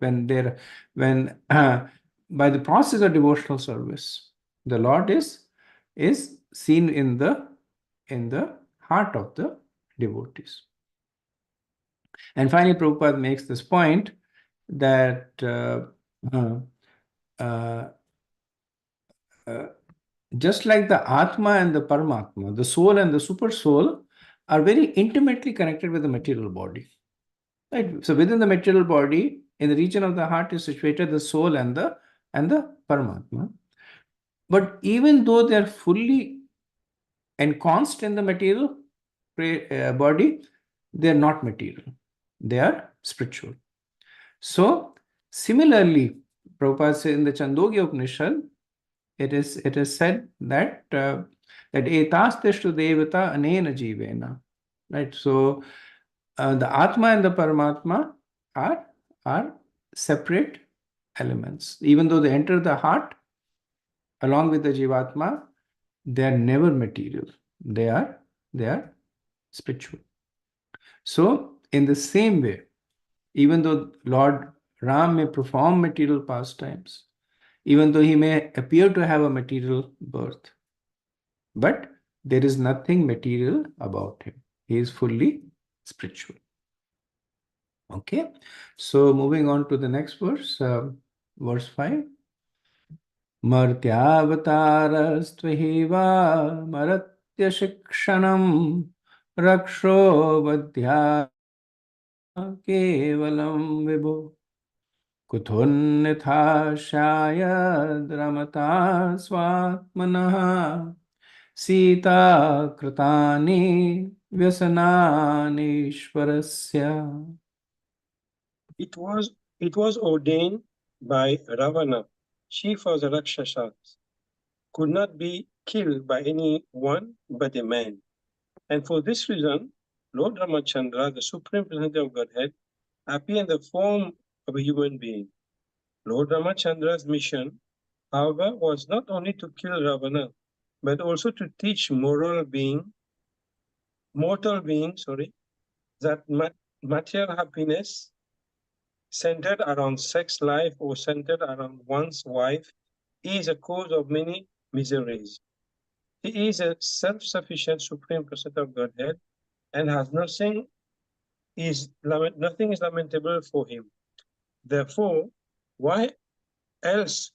When by the process of devotional service, the Lord is seen in the heart of the devotees. And finally, Prabhupada makes this point that just like the Atma and the Paramatma, the soul and the super soul are very intimately connected with the material body. Right? So within the material body, in the region of the heart is situated the soul and the Paramatma. But even though they are fully ensconced in the material body, they are not material. They are spiritual. So similarly, Prabhupada says in the Chandogya Upanishad, it is said that that etasteshtu devata anena jivena. Right. So the Atma and the Paramatma are separate elements. Even though they enter the heart along with the Jivatma, they are never material. They are spiritual. So in the same way, even though Lord Ram may perform material pastimes, even though he may appear to have a material birth, but there is nothing material about him. He is fully spiritual. Okay, so moving on to the next verse, verse 5. Martyavatarastvaiva maratya shikshanam raksho vadhya kevalam vibhu kuthonnitha shayad ramata swatmanah sita kritani vyasanani ishwarasya. It was ordained by Ravana, chief of the Rakshasas, could not be killed by anyone but a man. And for this reason, Lord Ramachandra, the Supreme Personality of Godhead, appeared in the form of a human being. Lord Ramachandra's mission, however, was not only to kill Ravana, but also to teach mortal beings, that material happiness centered around sex life or centered around one's wife is a cause of many miseries. He is a self-sufficient Supreme Personality of Godhead and has nothing is lamentable for him. Therefore, why else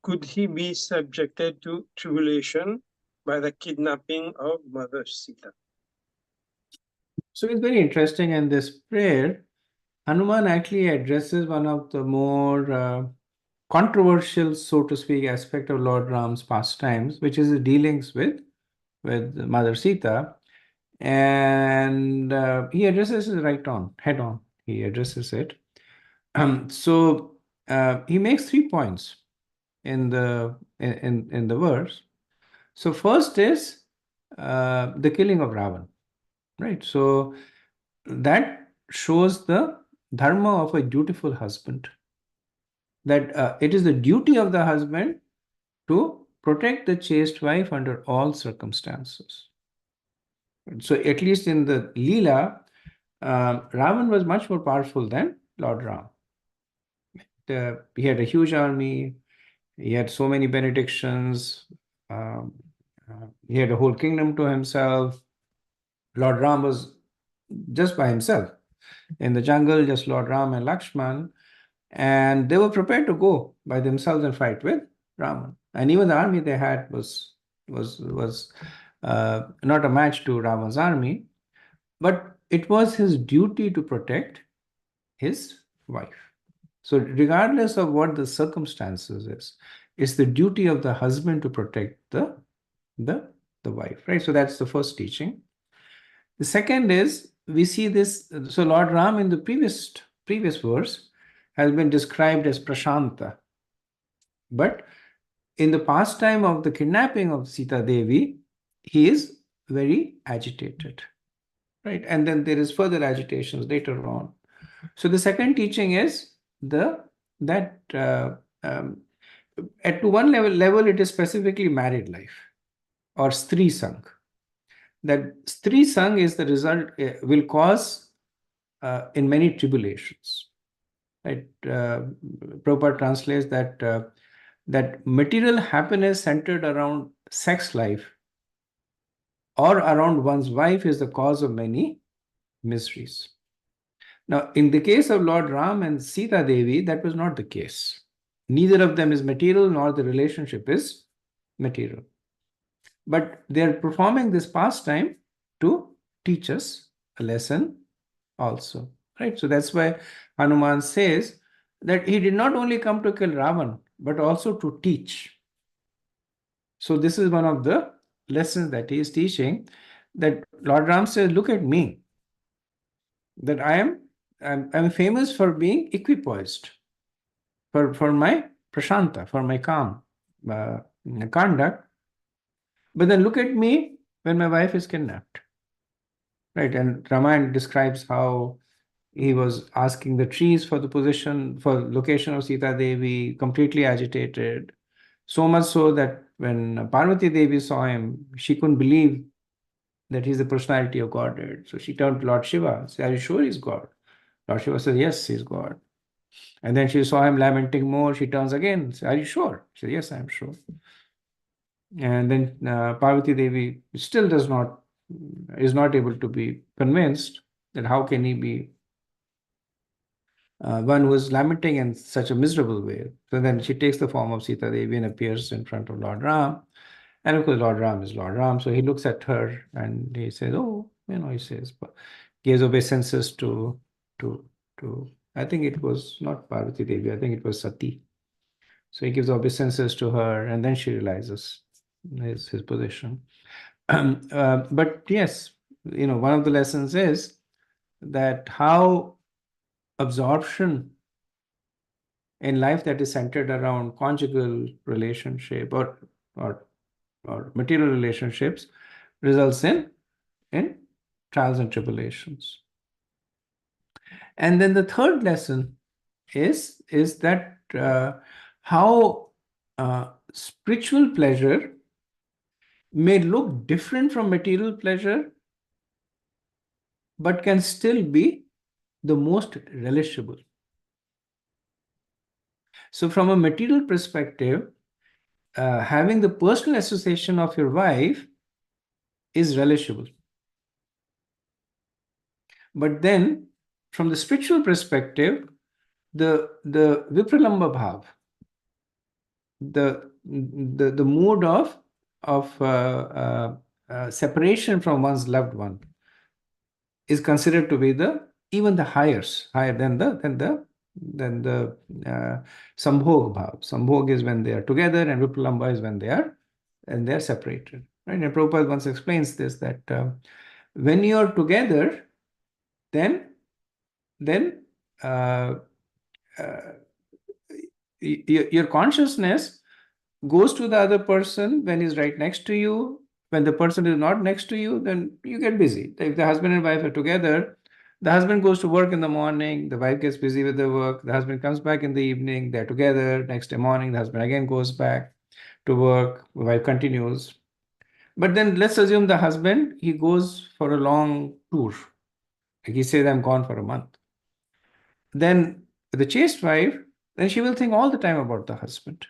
could he be subjected to tribulation by the kidnapping of Mother Sita? So it's very interesting in this prayer. Hanuman actually addresses one of the more controversial, so to speak, aspect of Lord Ram's pastimes, which is the dealings with Mother Sita, and he addresses it head on. He addresses it. So he makes 3 points in the verse. So first is the killing of Ravan, right? So that shows the dharma of a dutiful husband, that it is the duty of the husband to protect the chaste wife under all circumstances. So at least in the Leela, Ravan was much more powerful than Lord Ram. He had a huge army, he had so many benedictions, he had a whole kingdom to himself. Lord Ram was just by himself in the jungle, just Lord Ram and Lakshman, and they were prepared to go by themselves and fight with Ravan. And even the army they had was not a match to Ravan's army, but it was his duty to protect his wife. So regardless of what the circumstances is, it's the duty of the husband to protect the wife, right? So that's the first teaching. The second is, we see this, so Lord Ram in the previous verse has been described as Prashanta. But in the pastime of the kidnapping of Sita Devi, he is very agitated, right? And then there is further agitations later on. So the second teaching is that at to one level it is specifically married life or Stri Sang. That Stri Sang is the result, will cause in many tribulations. Right? Prabhupada translates that material happiness centered around sex life or around one's wife is the cause of many miseries. Now, in the case of Lord Ram and Sita Devi, that was not the case. Neither of them is material, nor the relationship is material. But they're performing this pastime to teach us a lesson also, right? So that's why Hanuman says that he did not only come to kill Ravan, but also to teach. So this is one of the lessons that he is teaching, that Lord Ram says, look at me, that I'm famous for being equipoised, for my prashanta, for my calm conduct. But then look at me when my wife is kidnapped, right? And Ramayana describes how he was asking the trees for the position, for location of Sita Devi, completely agitated. So much so that when Parvati Devi saw him, she couldn't believe that he's the personality of Godhead. So she turned to Lord Shiva, said, are you sure he's God? Lord Shiva said, yes, he's God. And then she saw him lamenting more. She turns again, said, are you sure? She said, yes, I'm sure. And then Parvati Devi still is not able to be convinced that how can he be one who is lamenting in such a miserable way. So then she takes the form of Sita Devi and appears in front of Lord Ram. And of course, Lord Ram is Lord Ram. So he looks at her and he says, oh, he says, gives obeisances to, I think it was not Parvati Devi, I think it was Sati. So he gives obeisances to her and then she realizes his position. But yes, one of the lessons is that how absorption in life that is centered around conjugal relationship or material relationships results in trials and tribulations. And then the third lesson is that how spiritual pleasure may look different from material pleasure, but can still be the most relishable. So from a material perspective, having the personal association of your wife is relishable. But then, from the spiritual perspective, the vipralamba bhav, the mood of separation from one's loved one, is considered to be even the higher than the sambhog bhav. Sambhog is when they are together, and vipralamba is when they are separated. Right? And Prabhupada once explains this, that when you are together, then your consciousness goes to the other person when he's right next to you. When the person is not next to you, then you get busy. If the husband and wife are together, the husband goes to work in the morning, the wife gets busy with the work, the husband comes back in the evening, they're together. Next day morning, the husband again goes back to work, the wife continues. But then let's assume the husband, he goes for a long tour. Like he says, I'm gone for a month. Then the chaste wife, then she will think all the time about the husband.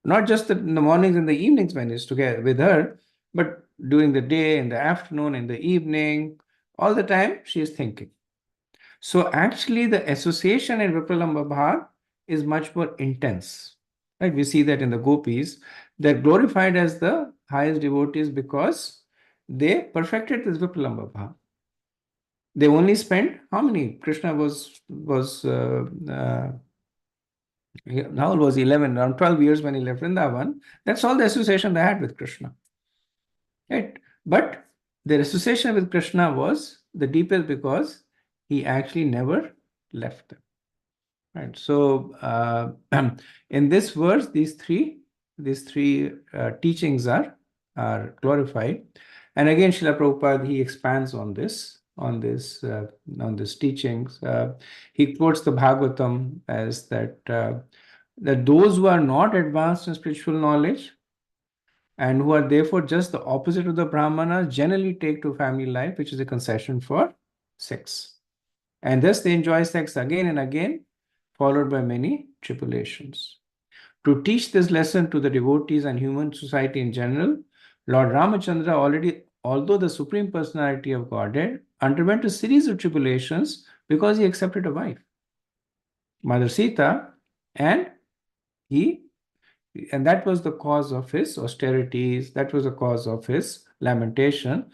Not just in the mornings and the evenings when he's together with her, but during the day, in the afternoon, in the evening, all the time she is thinking. So actually the association in Vipralamba Bhav is much more intense. Right? We see that in the gopis. They're glorified as the highest devotees because they perfected this Vipralamba Bhav. They only spent how many? Krishna was Rahul was 11, around 12 years when he left Vrindavan. That's all the association they had with Krishna. Right? But their association with Krishna was the deepest because he actually never left them. Right. So in this verse, these three teachings are glorified. And again, Srila Prabhupada, he expands on this teachings. He quotes the Bhagavatam as that those who are not advanced in spiritual knowledge and who are therefore just the opposite of the Brahmanas generally take to family life, which is a concession for sex. And thus they enjoy sex again and again, followed by many tribulations. To teach this lesson to the devotees and human society in general, Lord Ramachandra although the Supreme Personality of Godhead, underwent a series of tribulations because he accepted a wife, Mother Sita, and that was the cause of his austerities, that was the cause of his lamentation,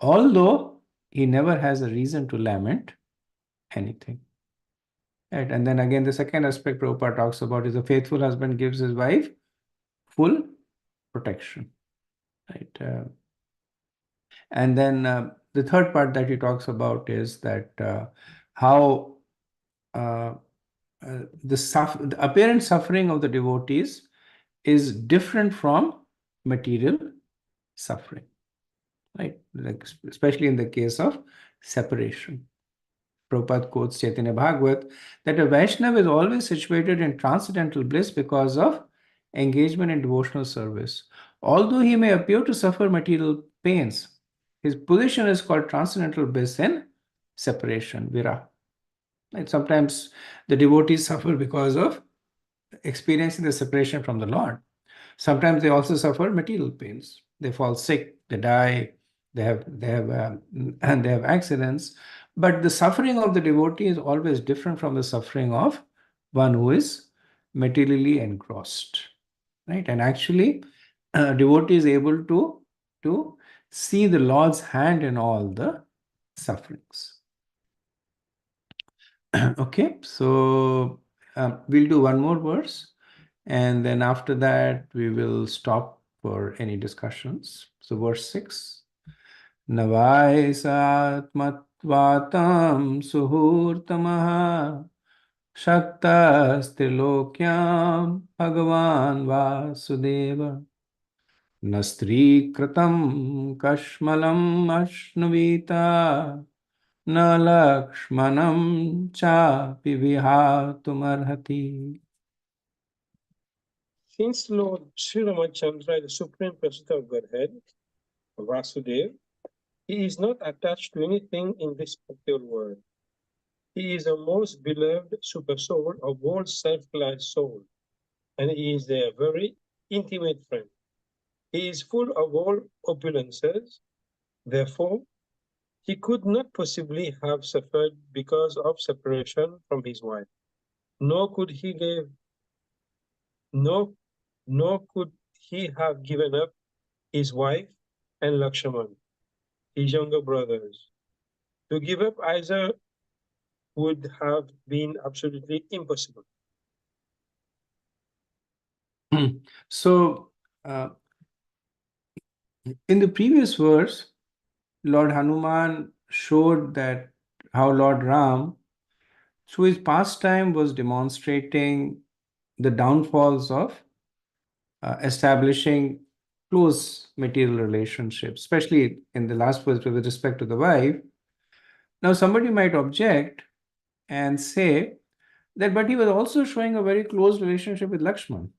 although he never has a reason to lament anything. Right? And then again, the second aspect Prabhupada talks about is a faithful husband gives his wife full protection. Right? And then the third part that he talks about is that how the apparent suffering of the devotees is different from material suffering, right? Like especially in the case of separation. Prabhupada quotes Chaitanya Bhagavat that a Vaishnava is always situated in transcendental bliss because of engagement in devotional service. Although he may appear to suffer material pains, his position is called transcendental bliss in separation, viraha. And sometimes the devotees suffer because of experiencing the separation from the Lord. Sometimes they also suffer material pains. They fall sick, they die, they have accidents. But the suffering of the devotee is always different from the suffering of one who is materially engrossed, right? And actually, devotee is able to see the Lord's hand in all the sufferings. Okay, so we'll do one more verse, and then after that we will stop for any discussions. So verse 6. Navai satmatvatam suhurtamaha shaktastilokyam bhagavan vasudeva nastri kritam kashmalam ashnavita na lakshmanam chapi vihatumarhati. Since Lord Sri Ramachandra is the Supreme Personality of Godhead, Vasudeva, he is not attached to anything in this material world. He is the most beloved super soul of all self-realized souls, and he is their very intimate friend. He is full of all opulences. Therefore, he could not possibly have suffered because of separation from his wife, nor could he have given up his wife and Lakshman, his younger brothers. To give up either would have been absolutely impossible. So, in the previous verse, Lord Hanuman showed that how Lord Ram, through his pastime, was demonstrating the downfalls of establishing close material relationships, especially in the last verse with respect to the wife. Now, somebody might object and say that, but he was also showing a very close relationship with Lakshman.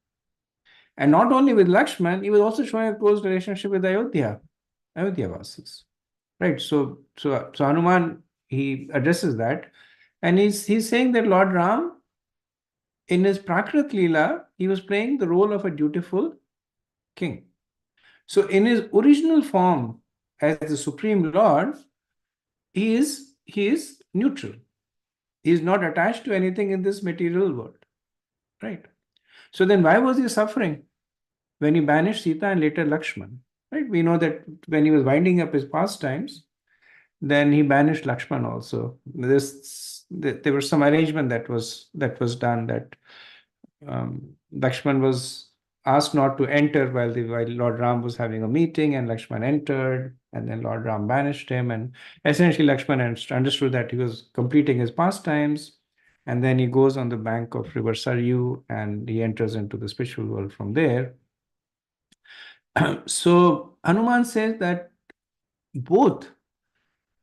And not only with Lakshman, he was also showing a close relationship with Ayodhya Vasis. Right. So Hanuman, he addresses that. And he's saying that Lord Ram, in his Prakrit Leela, he was playing the role of a dutiful king. So in his original form as the Supreme Lord, he is neutral. He is not attached to anything in this material world. Right. So then why was he suffering when he banished Sita and later Lakshman? Right. We know that when he was winding up his pastimes, then he banished Lakshman also. There was some arrangement that was done that Lakshman was asked not to enter while Lord Ram was having a meeting, and Lakshman entered, and then Lord Ram banished him. And essentially, Lakshman understood that he was completing his pastimes, and then he goes on the bank of river Saryu and he enters into the spiritual world from there. So Hanuman says that both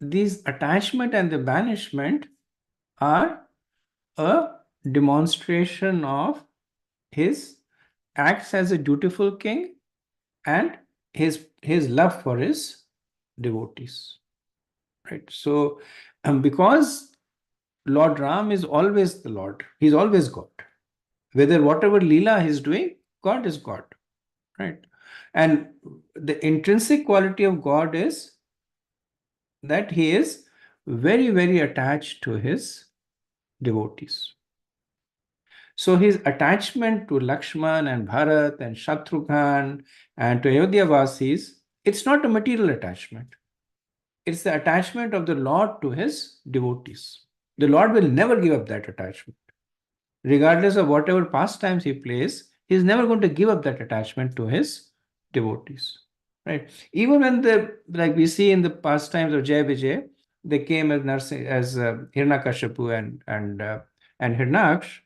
these attachment and the banishment are a demonstration of his acts as a dutiful king and his love for his devotees, right? So because Lord Ram is always the Lord, he's always God. Whether whatever Leela he's doing, God is God, right? And the intrinsic quality of God is that he is very, very attached to his devotees. So his attachment to Lakshman and Bharat and Shatrughan and to Ayodhya Vasis, it's not a material attachment. It's the attachment of the Lord to his devotees. The Lord will never give up that attachment. Regardless of whatever pastimes he plays, he's never going to give up that attachment to his devotees. Right? Even when like we see in the pastimes of Jai Vijay, they came as Hiranyakashipu and Hiranyaksh,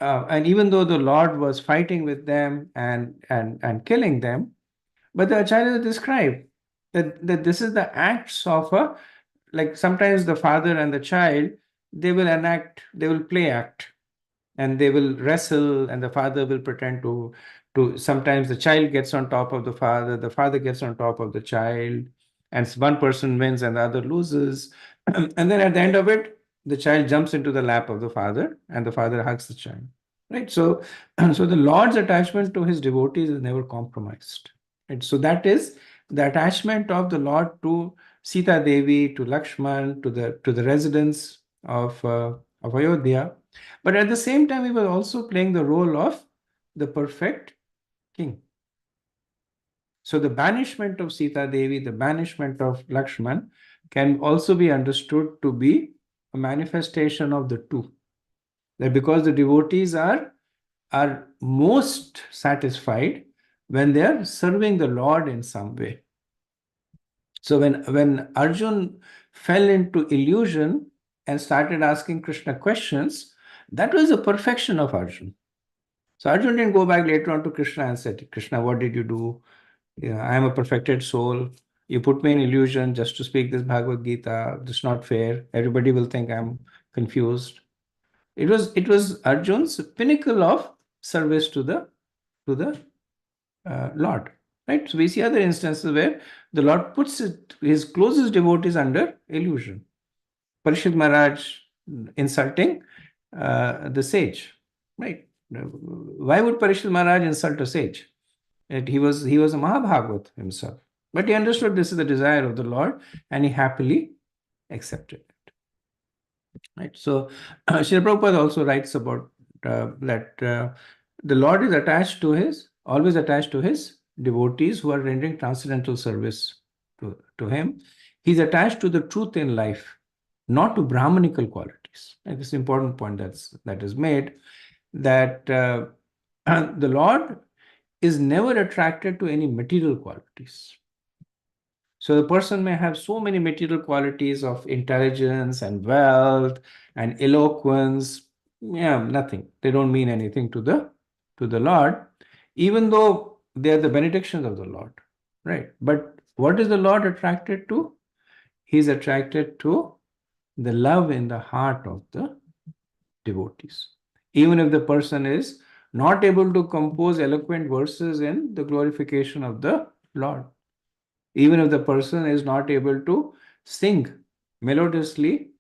and even though the Lord was fighting with them and killing them, but the acharyas describe that this is the acts of a, like sometimes the father and the child, they will play act, and they will wrestle, and the father will pretend to sometimes the child gets on top of the father gets on top of the child, and one person wins and the other loses. And then at the end of it, the child jumps into the lap of the father and the father hugs the child, right? So so the Lord's attachment to his devotees is never compromised, right? So that is the attachment of the Lord to Sita Devi, to Lakshman, to the residents of Ayodhya. But at the same time, he was also playing the role of the perfect king. So the banishment of Sita Devi, the banishment of Lakshman, can also be understood to be a manifestation of the two. That because the devotees are most satisfied when they are serving the Lord in some way. So when Arjun fell into illusion and started asking Krishna questions, that was the perfection of Arjun. So Arjun didn't go back later on to Krishna and said, Krishna, what did you do? I am a perfected soul. You put me in illusion just to speak this Bhagavad Gita. It's not fair. Everybody will think I'm confused. It was Arjun's pinnacle of service to the Lord. Right? So we see other instances where the Lord puts his closest devotees under illusion. Parishit Maharaj insulting the sage. Right? Why would Parishit Maharaj insult a sage? He was a Mahabhagavat himself. But he understood this is the desire of the Lord and he happily accepted it. Right? So Srila Prabhupada also writes about that the Lord is always attached to his devotees who are rendering transcendental service to him. He's attached to the truth in life, not to Brahmanical qualities. And this is an important point that is made, that the Lord is never attracted to any material qualities. So the person may have so many material qualities of intelligence and wealth and eloquence. Yeah, nothing. They don't mean anything to the Lord, even though they are the benedictions of the Lord, right? But what is the Lord attracted to? He's attracted to the love in the heart of the devotees. Even if the person is not able to compose eloquent verses in the glorification of the Lord, even if the person is not able to sing melodiously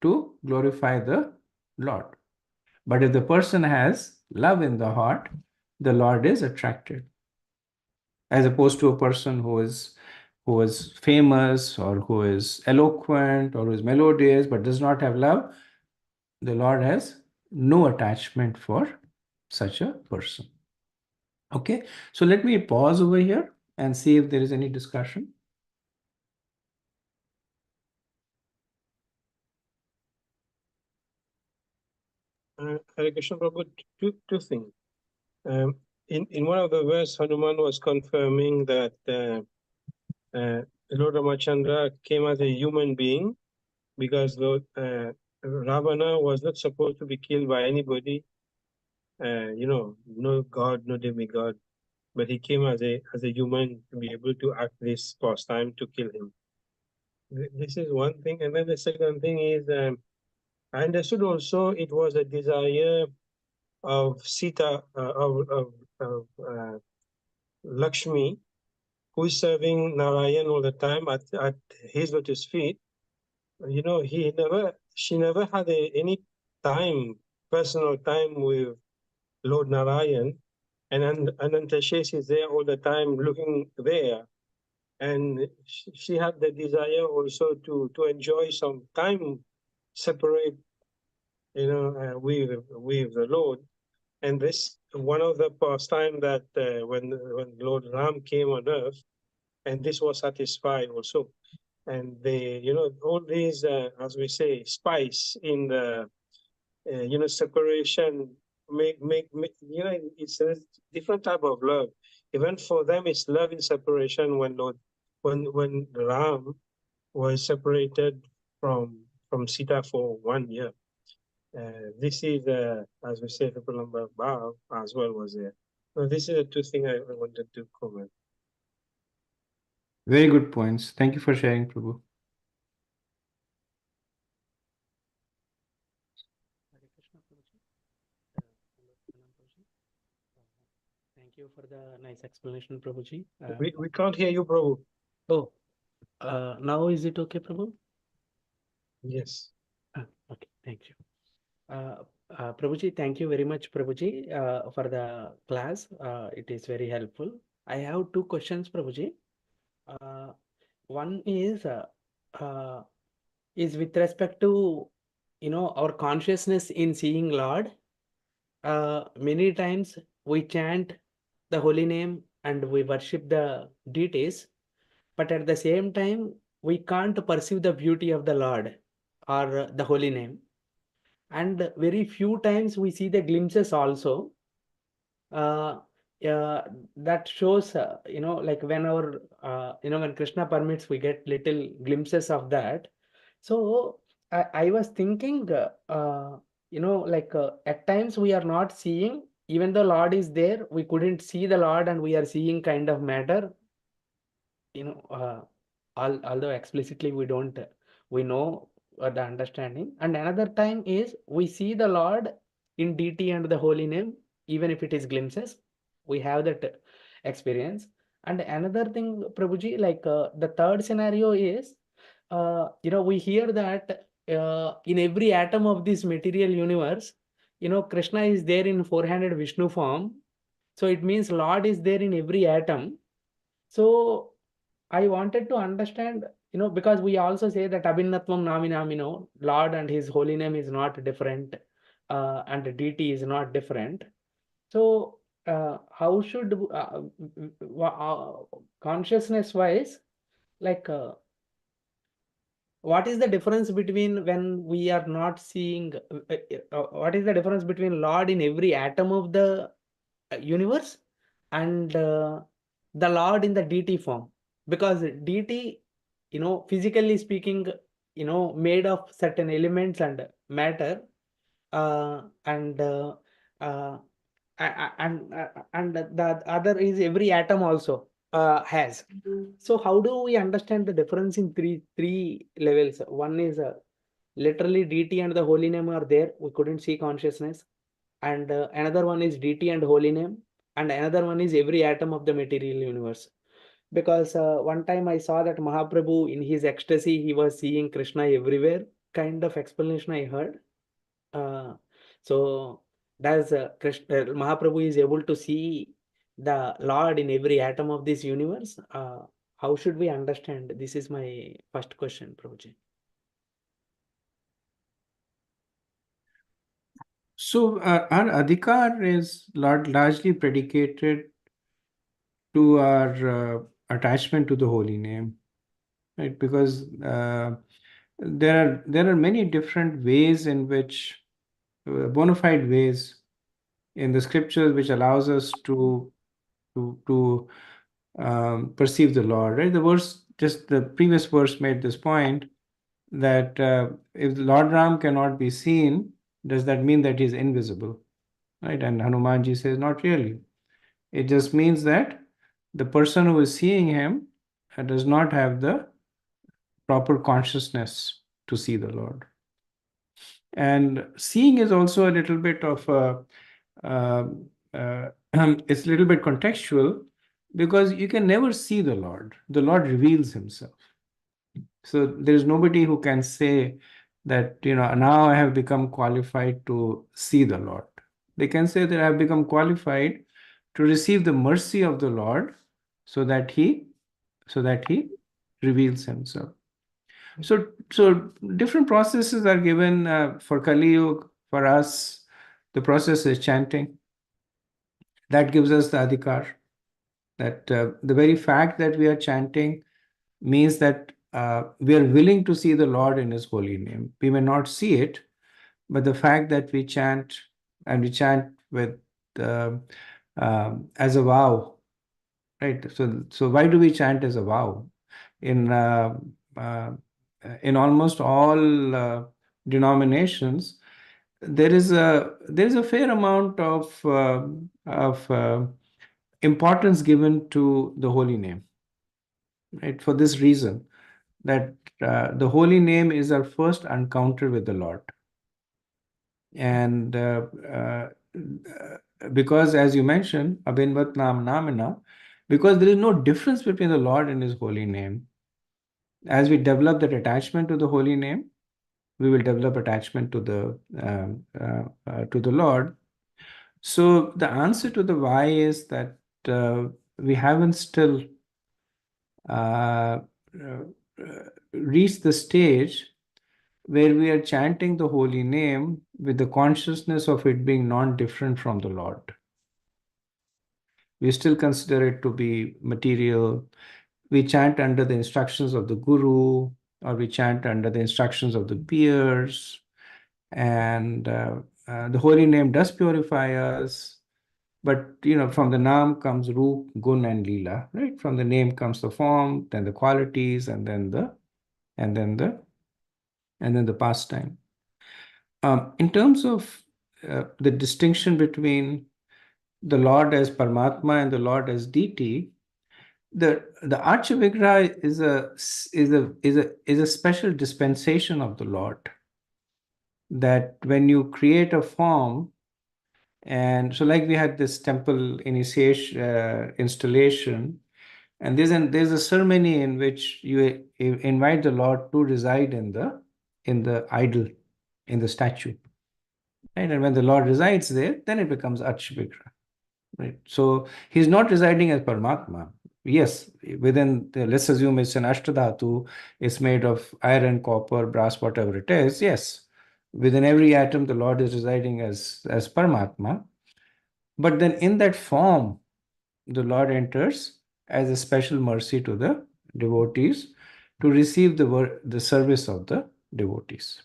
to glorify the Lord. But if the person has love in the heart, the Lord is attracted. As opposed to a person who is famous or who is eloquent or who is melodious but does not have love, the Lord has no attachment for such a person. Okay, so let me pause over here and see if there is any discussion. Hare Krishna Prabhu, two things. In one of the verses, Hanuman was confirming that Lord Ramachandra came as a human being because Ravana was not supposed to be killed by anybody, no god, no demigod, but he came as a human to be able to act this pastime to kill him. This is one thing, and then the second thing is I understood also it was a desire of Sita, of Lakshmi, who is serving Narayan all the time at his lotus feet. She never had any time, personal time with Lord Narayan, and Anantasheshe is there all the time looking there. And she had the desire also to enjoy some time separate, with the Lord. And this one of the pastime that when Lord Ram came on earth, and this was satisfied also. And all these, as we say, spice in the separation make it's a different type of love. Even for them, it's love in separation when Ram was separated from Sita for 1 year. This is, as we say, Triple Number Bhav as well was there. So this is the two things I wanted to comment. Very good points. Thank you for sharing, Prabhu. Hare Krishna Prabhuji. Thank you for the nice explanation, Prabhuji. We can't hear you, Prabhu. Oh, now is it okay, Prabhu? Yes. Okay, thank you. Prabhuji, thank you very much, Prabhuji, for the class. It is very helpful. I have two questions, Prabhuji. One is with respect to our consciousness in seeing Lord. Many times we chant the holy name and we worship the deities, but at the same time we can't perceive the beauty of the Lord or the holy name. And very few times we see the glimpses also. That shows, like when when Krishna permits, we get little glimpses of that. So I was thinking, at times we are not seeing, even the Lord is there, we couldn't see the Lord and we are seeing kind of matter, although explicitly we know the understanding. And another time is we see the Lord in deity and the holy name, even if it is glimpses, we have that experience. And another thing, Prabhuji, the third scenario is, we hear that in every atom of this material universe, Krishna is there in four-handed Vishnu form. So it means Lord is there in every atom. So I wanted to understand, because we also say that Abhinnatvam Naminamino, Lord and his holy name is not different, and the deity is not different. So how should, consciousness-wise, what is the difference between when we are not seeing, what is the difference between Lord in every atom of the universe and the Lord in the deity form? Because deity, physically speaking, made of certain elements and matter, and the other is every atom also has. So how do we understand the difference in three levels? One is literally deity and the holy name are there, we couldn't see consciousness. And another one is deity and holy name, and another one is every atom of the material universe. Because one time I saw that Mahaprabhu in his ecstasy, he was seeing Krishna everywhere, kind of explanation I heard. So does Mahaprabhu is able to see the Lord in every atom of this universe? How should we understand? This is my first question, Prabhuji. So our adhikar is largely predicated to our attachment to the holy name, right? Because there are many different ways in which bona fide ways in the scriptures which allows us to perceive the Lord, right? The verse, just the previous verse made this point that if the Lord Ram cannot be seen, does that mean that he's invisible, right? And Hanumanji says, not really. It just means that the person who is seeing him does not have the proper consciousness to see the Lord. And seeing is also a little bit of it's a little bit contextual, because you can never see the Lord. The Lord reveals himself. So there is nobody who can say that, now I have become qualified to see the Lord. They can say that I have become qualified to receive the mercy of the Lord so that he reveals himself. So different processes are given for Kali Yuga. For us, the process is chanting. That gives us the adhikar. That the very fact that we are chanting means that we are willing to see the Lord in His holy name. We may not see it, but the fact that we chant, and we chant with as a vow, right? So why do we chant as a vow? In almost all denominations, there is a fair amount of importance given to the holy name, right? For this reason, that the holy name is our first encounter with the Lord. And because, as you mentioned, Abhinvat Nam Namina, because there is no difference between the Lord and His holy name. As we develop that attachment to the holy name, we will develop attachment to the Lord. So the answer to the why is that we haven't still reached the stage where we are chanting the holy name with the consciousness of it being non-different from the Lord. We still consider it to be material. We chant under the instructions of the Guru, or we chant under the instructions of the peers, and the holy name does purify us. But from the Nam comes Roop, Gun, and Leela, right? From the name comes the form, then the qualities, and then the pastime. In terms of the distinction between the Lord as Paramatma and the Lord as deity, the Archavigraha is a special dispensation of the Lord. That when you create a form, and so like we had this temple initiation installation, and there's a ceremony in which you invite the Lord to reside in the idol, in the statue, right? And when the Lord resides there, then it becomes Archavigraha, right? So he's not residing as Paramatma. Yes, let's assume it's an Ashtadhatu, it's made of iron, copper, brass, whatever it is. Yes, within every atom, the Lord is residing as Paramatma. But then in that form, the Lord enters as a special mercy to the devotees to receive the service of the devotees.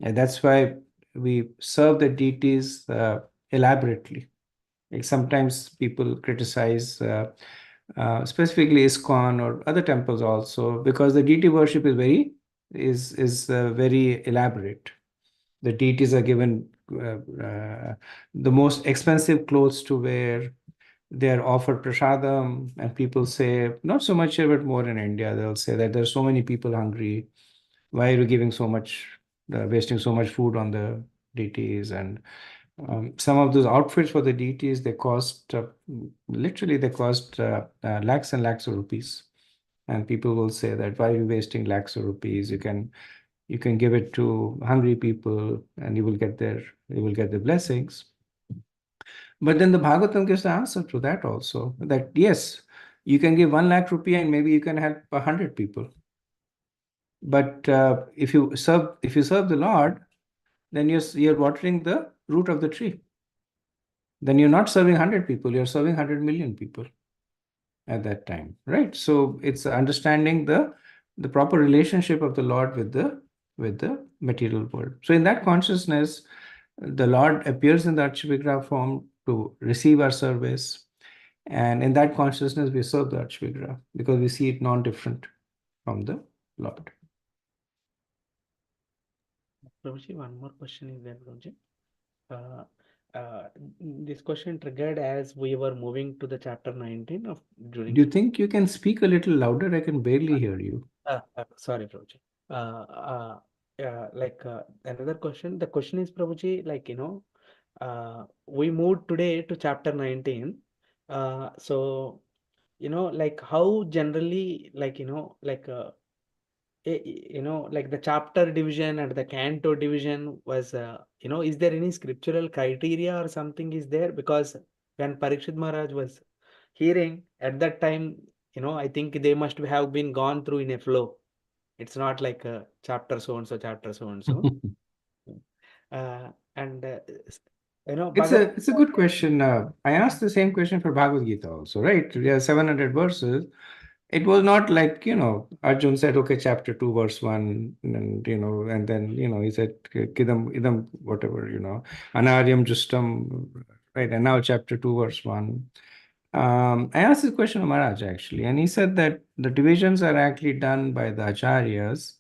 And that's why we serve the deities elaborately. Like sometimes people criticize specifically ISKCON or other temples also, because the deity worship is very elaborate. The deities are given the most expensive clothes to wear. They are offered prasadam, and people say, not so much here, but more in India, they'll say that there's so many people hungry. Why are you giving so much, wasting so much food on the deities? And some of those outfits for the deities, they cost literally lakhs and lakhs of rupees. And people will say that, why are you wasting lakhs of rupees? You can give it to hungry people, and you will get the blessings. But then the Bhagavatam gives the answer to that also, that yes, you can give 1 lakh rupee and maybe you can help 100 people. But if you serve the Lord, then you're watering the root of the tree. Then you're not serving 100 people, you're serving 100 million people at that time, right? So it's understanding the proper relationship of the Lord with the material world. So in that consciousness, the Lord appears in the Archavigraha form to receive our service. And in that consciousness, we serve the Archavigraha because we see it non-different from the Lord. Prabhuji, one more question is there, Prabhuji. This question triggered as we were moving to the chapter 19 of during. Do you think you can speak a little louder? I can barely hear you. Sorry, Prabhuji. Another question. The question is, Prabhuji, we moved today to chapter 19. So, how generally, the chapter division and the canto division was, is there any scriptural criteria or something is there? Because when Parikshit Maharaj was hearing at that time, I think they must have been gone through in a flow. It's not like a chapter so and so, chapter so and so. It's a good question. I asked the same question for Bhagavad Gita also, right? We have 700 verses. It was not like, Arjun said, okay, chapter 2, verse 1, and, and then, he said, Kidam, idam, whatever, Anaryam Justam, right? And now chapter 2, verse 1. I asked this question of Maharaj, actually, and he said that the divisions are actually done by the acharyas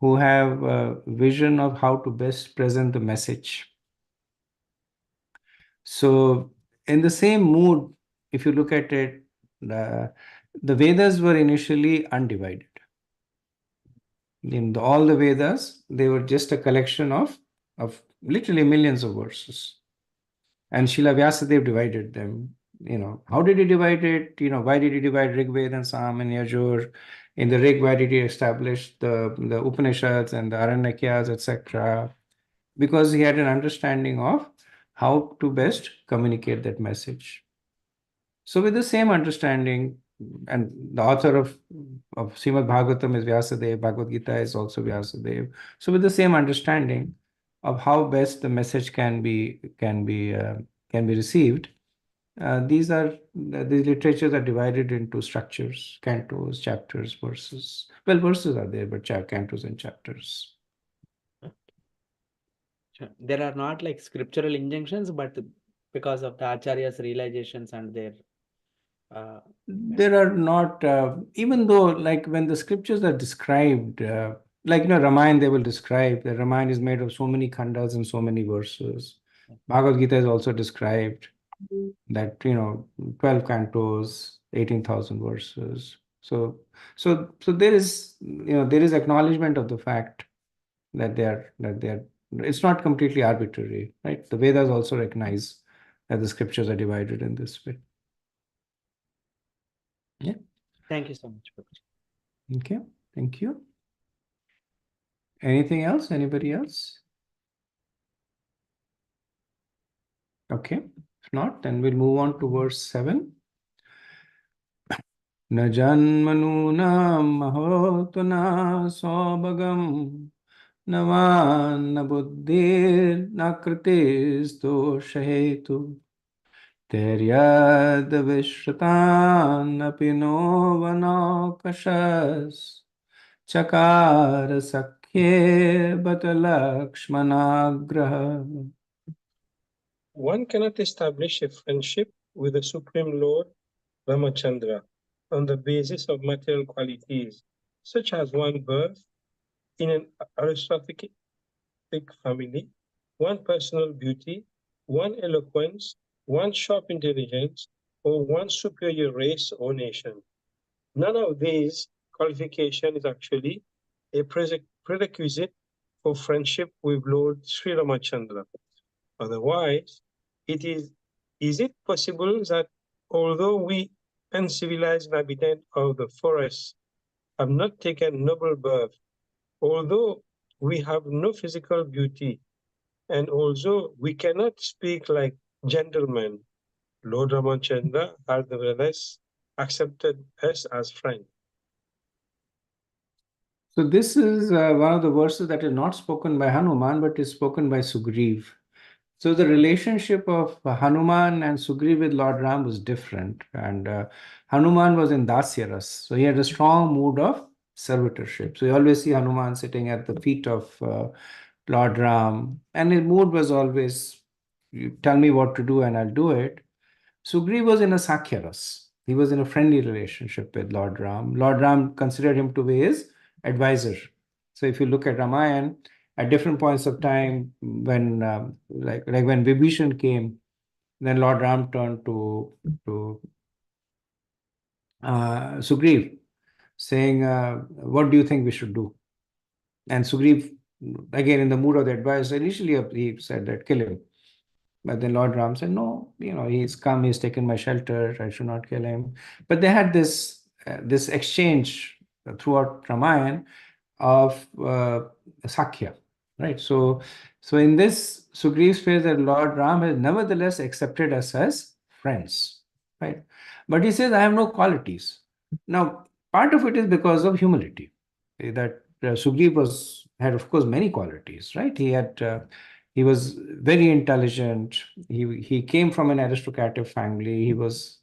who have a vision of how to best present the message. So in the same mood, if you look at it, the Vedas were initially undivided. In all the Vedas, they were just a collection of literally millions of verses. And Srila Vyasadeva divided them. How did he divide it? Why did he divide Rig Veda and Sam and Yajur? In the Rig, why did he establish the Upanishads and the Aranyakyas, etc.? Because he had an understanding of how to best communicate that message. So with the same understanding, and the author of Srimad Bhagavatam is Vyasadeva, Bhagavad Gita is also Vyasadeva. So with the same understanding of how best the message can be received, these literatures are divided into structures, cantos, chapters, verses. Well, verses are there, but cantos and chapters. There are not like scriptural injunctions, but because of the acharyas' realizations and their there are not, even though like when the scriptures are described, Ramayana, they will describe the Ramayana is made of so many khandas and so many verses. Bhagavad Gita is also described that 12 cantos, 18,000 verses. So there is there is acknowledgement of the fact that they are it's not completely arbitrary, right? The Vedas also recognize that the scriptures are divided in this way. Yeah. Thank you so much, Prabhuji. Okay, thank you. Anything else? Anybody else? Okay, if not, then we'll move on to verse 7. Na janmanuna mahotuna sobagam navan buddhir nakritis doshetu teryad vishratan apino vanokashas Chakara Sakye Batalakshmanagraha. One cannot establish a friendship with the Supreme Lord Ramachandra on the basis of material qualities, such as one birth in an aristocratic family, one personal beauty, one eloquence, one sharp intelligence, or one superior race or nation. None of these qualifications is actually a prerequisite for friendship with Lord Sri Ramachandra. Otherwise, is it possible that although we uncivilized inhabitants of the forest have not taken noble birth, although we have no physical beauty, and although we cannot speak like gentlemen, Lord Ramachandra has nevertheless accepted us as friends? So this is one of the verses that is not spoken by Hanuman, but is spoken by Sugriv. So the relationship of Hanuman and Sugriv with Lord Ram was different. And Hanuman was in Dasyaras. So he had a strong mood of servitorship. So you always see Hanuman sitting at the feet of Lord Ram, and his mood was always, you tell me what to do and I'll do it. Sugriv was in a Sakhya ras. He was in a friendly relationship with Lord Ram. Lord Ram considered him to be his advisor. So if you look at Ramayana, at different points of time, when like when Vibhishan came, then Lord Ram turned to Sugriv, saying, "What do you think we should do?" And Sugriv, again in the mood of the advice, initially he said that kill him. But then Lord Ram said, no, he's come, he's taken my shelter, I should not kill him. But they had this exchange throughout Ramayana of Sakhya, right? So in this, Sugriv says that Lord Ram has nevertheless accepted us as friends, right? But he says, I have no qualities. Now, part of it is because of humility, that Sugriv had, of course, many qualities, right? He was very intelligent. He came from an aristocratic family. He was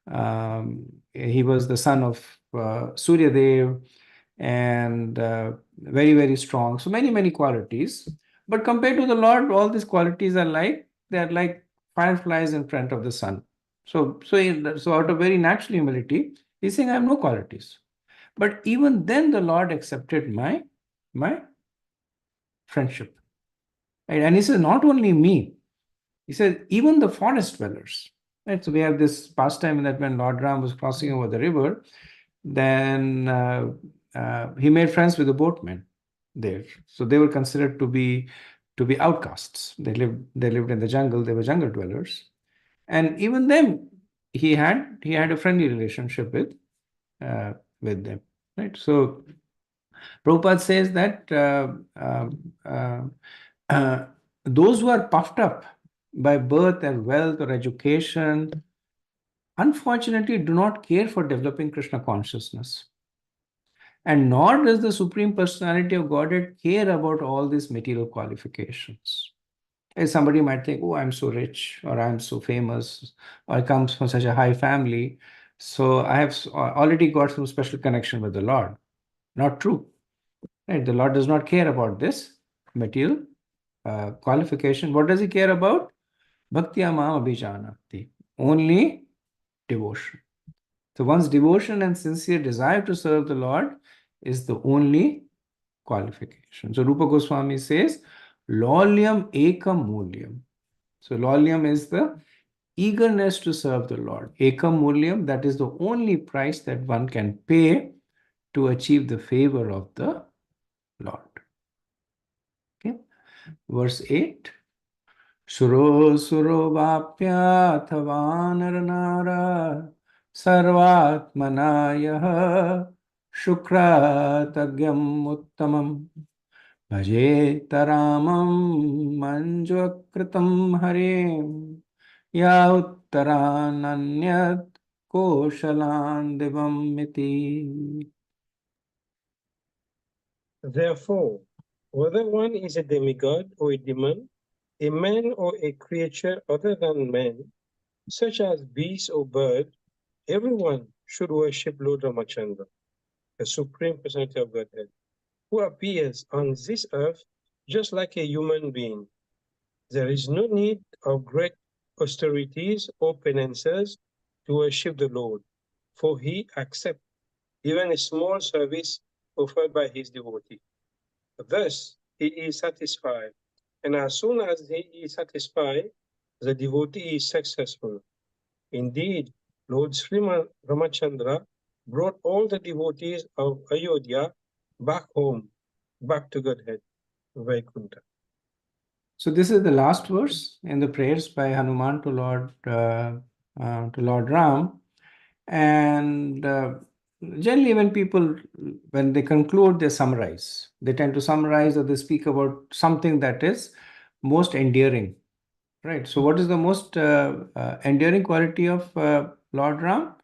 the son of Surya Dev, and very, very strong. So many qualities. But compared to the Lord, all these qualities they're like fireflies in front of the sun. So out of very natural humility, he's saying, I have no qualities. But even then, the Lord accepted my friendship. Right? And he says, not only me, he said, even the forest dwellers. Right? So we have this pastime that when Lord Ram was crossing over the river, then he made friends with the boatmen there. So they were considered to be outcasts. They lived in the jungle. They were jungle dwellers, and even them, he had a friendly relationship with them. Right. So Prabhupada says that those who are puffed up by birth and wealth or education, unfortunately, do not care for developing Krishna consciousness. And nor does the Supreme Personality of Godhead care about all these material qualifications. As somebody might think, oh, I'm so rich, or I'm so famous, or I come from such a high family, so I have already got some special connection with the Lord. Not true. Right? The Lord does not care about this material qualification. What does he care about? Bhakti Amam Abhijanati. Only devotion. So one's devotion and sincere desire to serve the Lord is the only qualification. So Rupa Goswami says, Lolyam ekam mulyam. So lolyam is the eagerness to serve the Lord. Ekam mulyam, that is the only price that one can pay to achieve the favor of the Lord. Okay. Verse 8. Suro suro vapya thavanara nara sarvatmanaya शुक्रातज्ञम् उत्तमम् भजेत रामं मञ्जुकृतं हरें या उत्तरानन्यत् कोशलान् दिवम् इति. Therefore, whether one is a demigod or a demon, a man or a creature other than man, such as beast or bird, everyone should worship Lord Ramachandra, the Supreme Personality of Godhead, who appears on this earth just like a human being. There is no need of great austerities or penances to worship the Lord, for he accepts even a small service offered by his devotee. Thus, he is satisfied, and as soon as he is satisfied, the devotee is successful. Indeed, Lord Sri Ramachandra brought all the devotees of Ayodhya back home, back to Godhead, Vaikuntha. So this is the last verse in the prayers by Hanuman to Lord Ram, and generally when they conclude, they summarize. They tend to summarize, or they speak about something that is most endearing, right? So what is the most endearing quality of Lord Ram?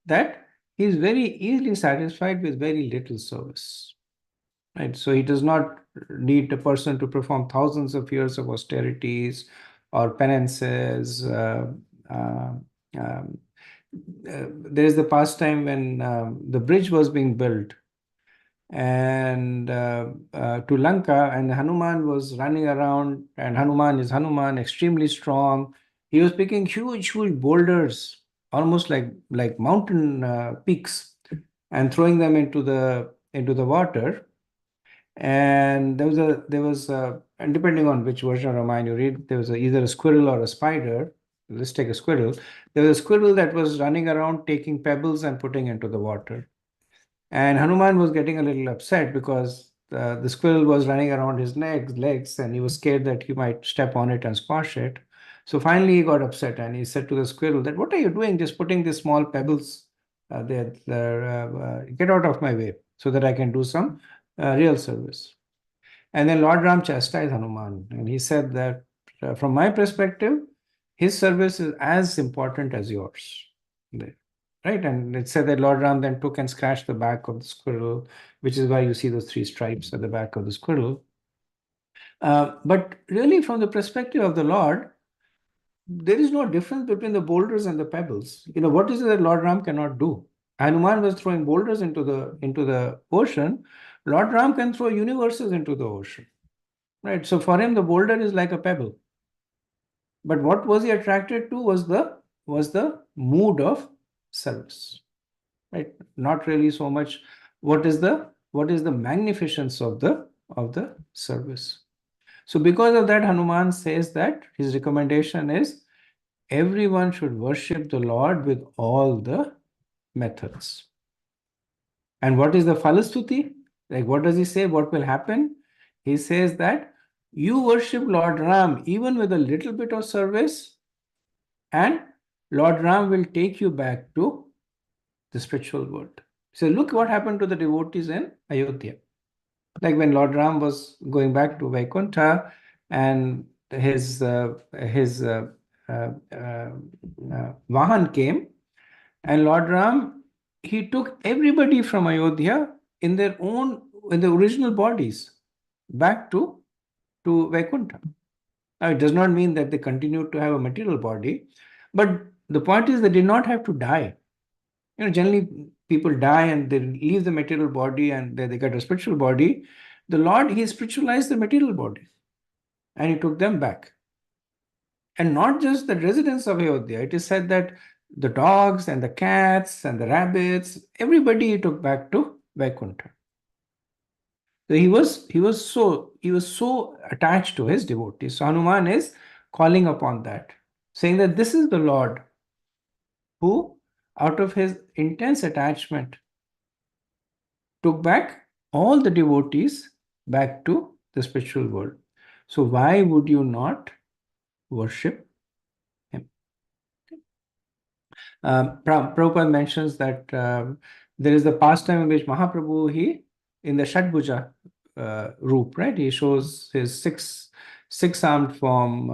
That he is very easily satisfied with very little service. Right? So he does not need a person to perform thousands of years of austerities or penances. There is the past time when the bridge was being built. and to Lanka, and Hanuman was running around, and Hanuman is Hanuman, extremely strong. He was picking huge boulders, almost like mountain peaks, and throwing them into the water. And and depending on which version of Ramayana you read, there was either a squirrel or a spider. Let's take a squirrel. There was a squirrel that was running around taking pebbles and putting into the water. And Hanuman was getting a little upset because the squirrel was running around his legs, and he was scared that he might step on it and squash it. So finally he got upset and he said to the squirrel that, "What are you doing? Just putting these small pebbles there. Get out of my way so that I can do some real service." And then Lord Ram chastised Hanuman, and he said that from my perspective, his service is as important as yours. Right? And it said that Lord Ram then took and scratched the back of the squirrel, which is why you see those 3 stripes at the back of the squirrel. But really, from the perspective of the Lord, there is no difference between the boulders and the pebbles. What is it that Lord Ram cannot do? Hanuman was throwing boulders into the ocean. Lord Ram can throw universes into the ocean. Right? So for him, the boulder is like a pebble. But what was he attracted to was the mood of service. Right? Not really so much what is the magnificence of the service. So because of that, Hanuman says that his recommendation is everyone should worship the Lord with all the methods. And what is the Falastuti? Like, what does he say? What will happen? He says that you worship Lord Ram even with a little bit of service, and Lord Ram will take you back to the spiritual world. So look what happened to the devotees in Ayodhya. Like when Lord Ram was going back to Vaikuntha, and his Vahan came, and Lord Ram, he took everybody from Ayodhya in the original bodies back to Vaikuntha. Now, it does not mean that they continued to have a material body, but the point is they did not have to die. Generally people die and they leave the material body and they get a spiritual body. The Lord, he spiritualized the material body and he took them back. And not just the residents of Ayodhya. It is said that the dogs and the cats and the rabbits, everybody he took back to Vaikuntha. So he was so attached to his devotees. So Hanuman is calling upon that, saying that this is the Lord who, out of his intense attachment, took back all the devotees back to the spiritual world. So why would you not worship him? Prabhupada mentions that there is the pastime in which Mahaprabhu, in the Shadbhuja roop, right? He shows his six-armed form.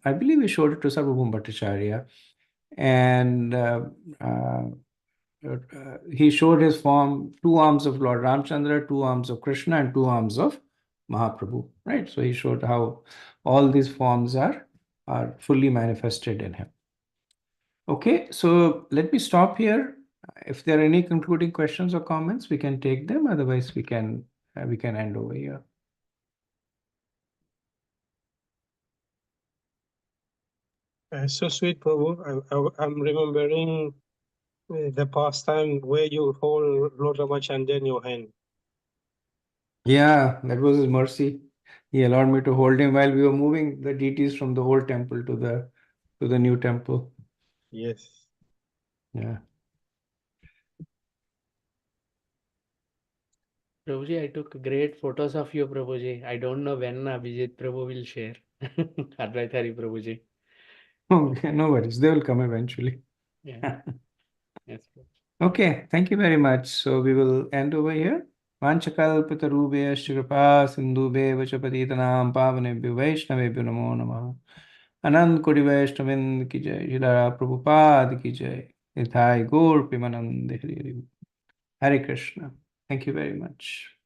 I believe he showed it to Sarvabhauma Bhattacharya. And he showed his form, 2 arms of Lord Ramchandra, 2 arms of Krishna, and 2 arms of Mahaprabhu, right? So he showed how all these forms are fully manifested in him. Okay, so let me stop here. If there are any concluding questions or comments, we can take them. Otherwise, we can end over here. So sweet, Prabhu. I'm remembering the pastime where you hold Lord Ramachandra in your hand. Yeah, that was his mercy. He allowed me to hold him while we were moving the deities from the old temple to the new temple. Yes. Yeah. Prabhuji, I took great photos of you, Prabhuji. I don't know when Abhijit Prabhu will share. Advaitari Prabhuji. Okay, no worries. They will come eventually. Yeah. Yes. Okay, thank you very much. So we will end over here. Vanchakalpatarubhyascha kripa sindhubheva cha patitanam pavanebhyo vaishnavebhyo namo namah. Anand Kodi Vaishnavind ki jai, Srila Prabhupada ki jai. Nithai Gaur Premanande Hari Hari. Hare Krishna. Thank you very much.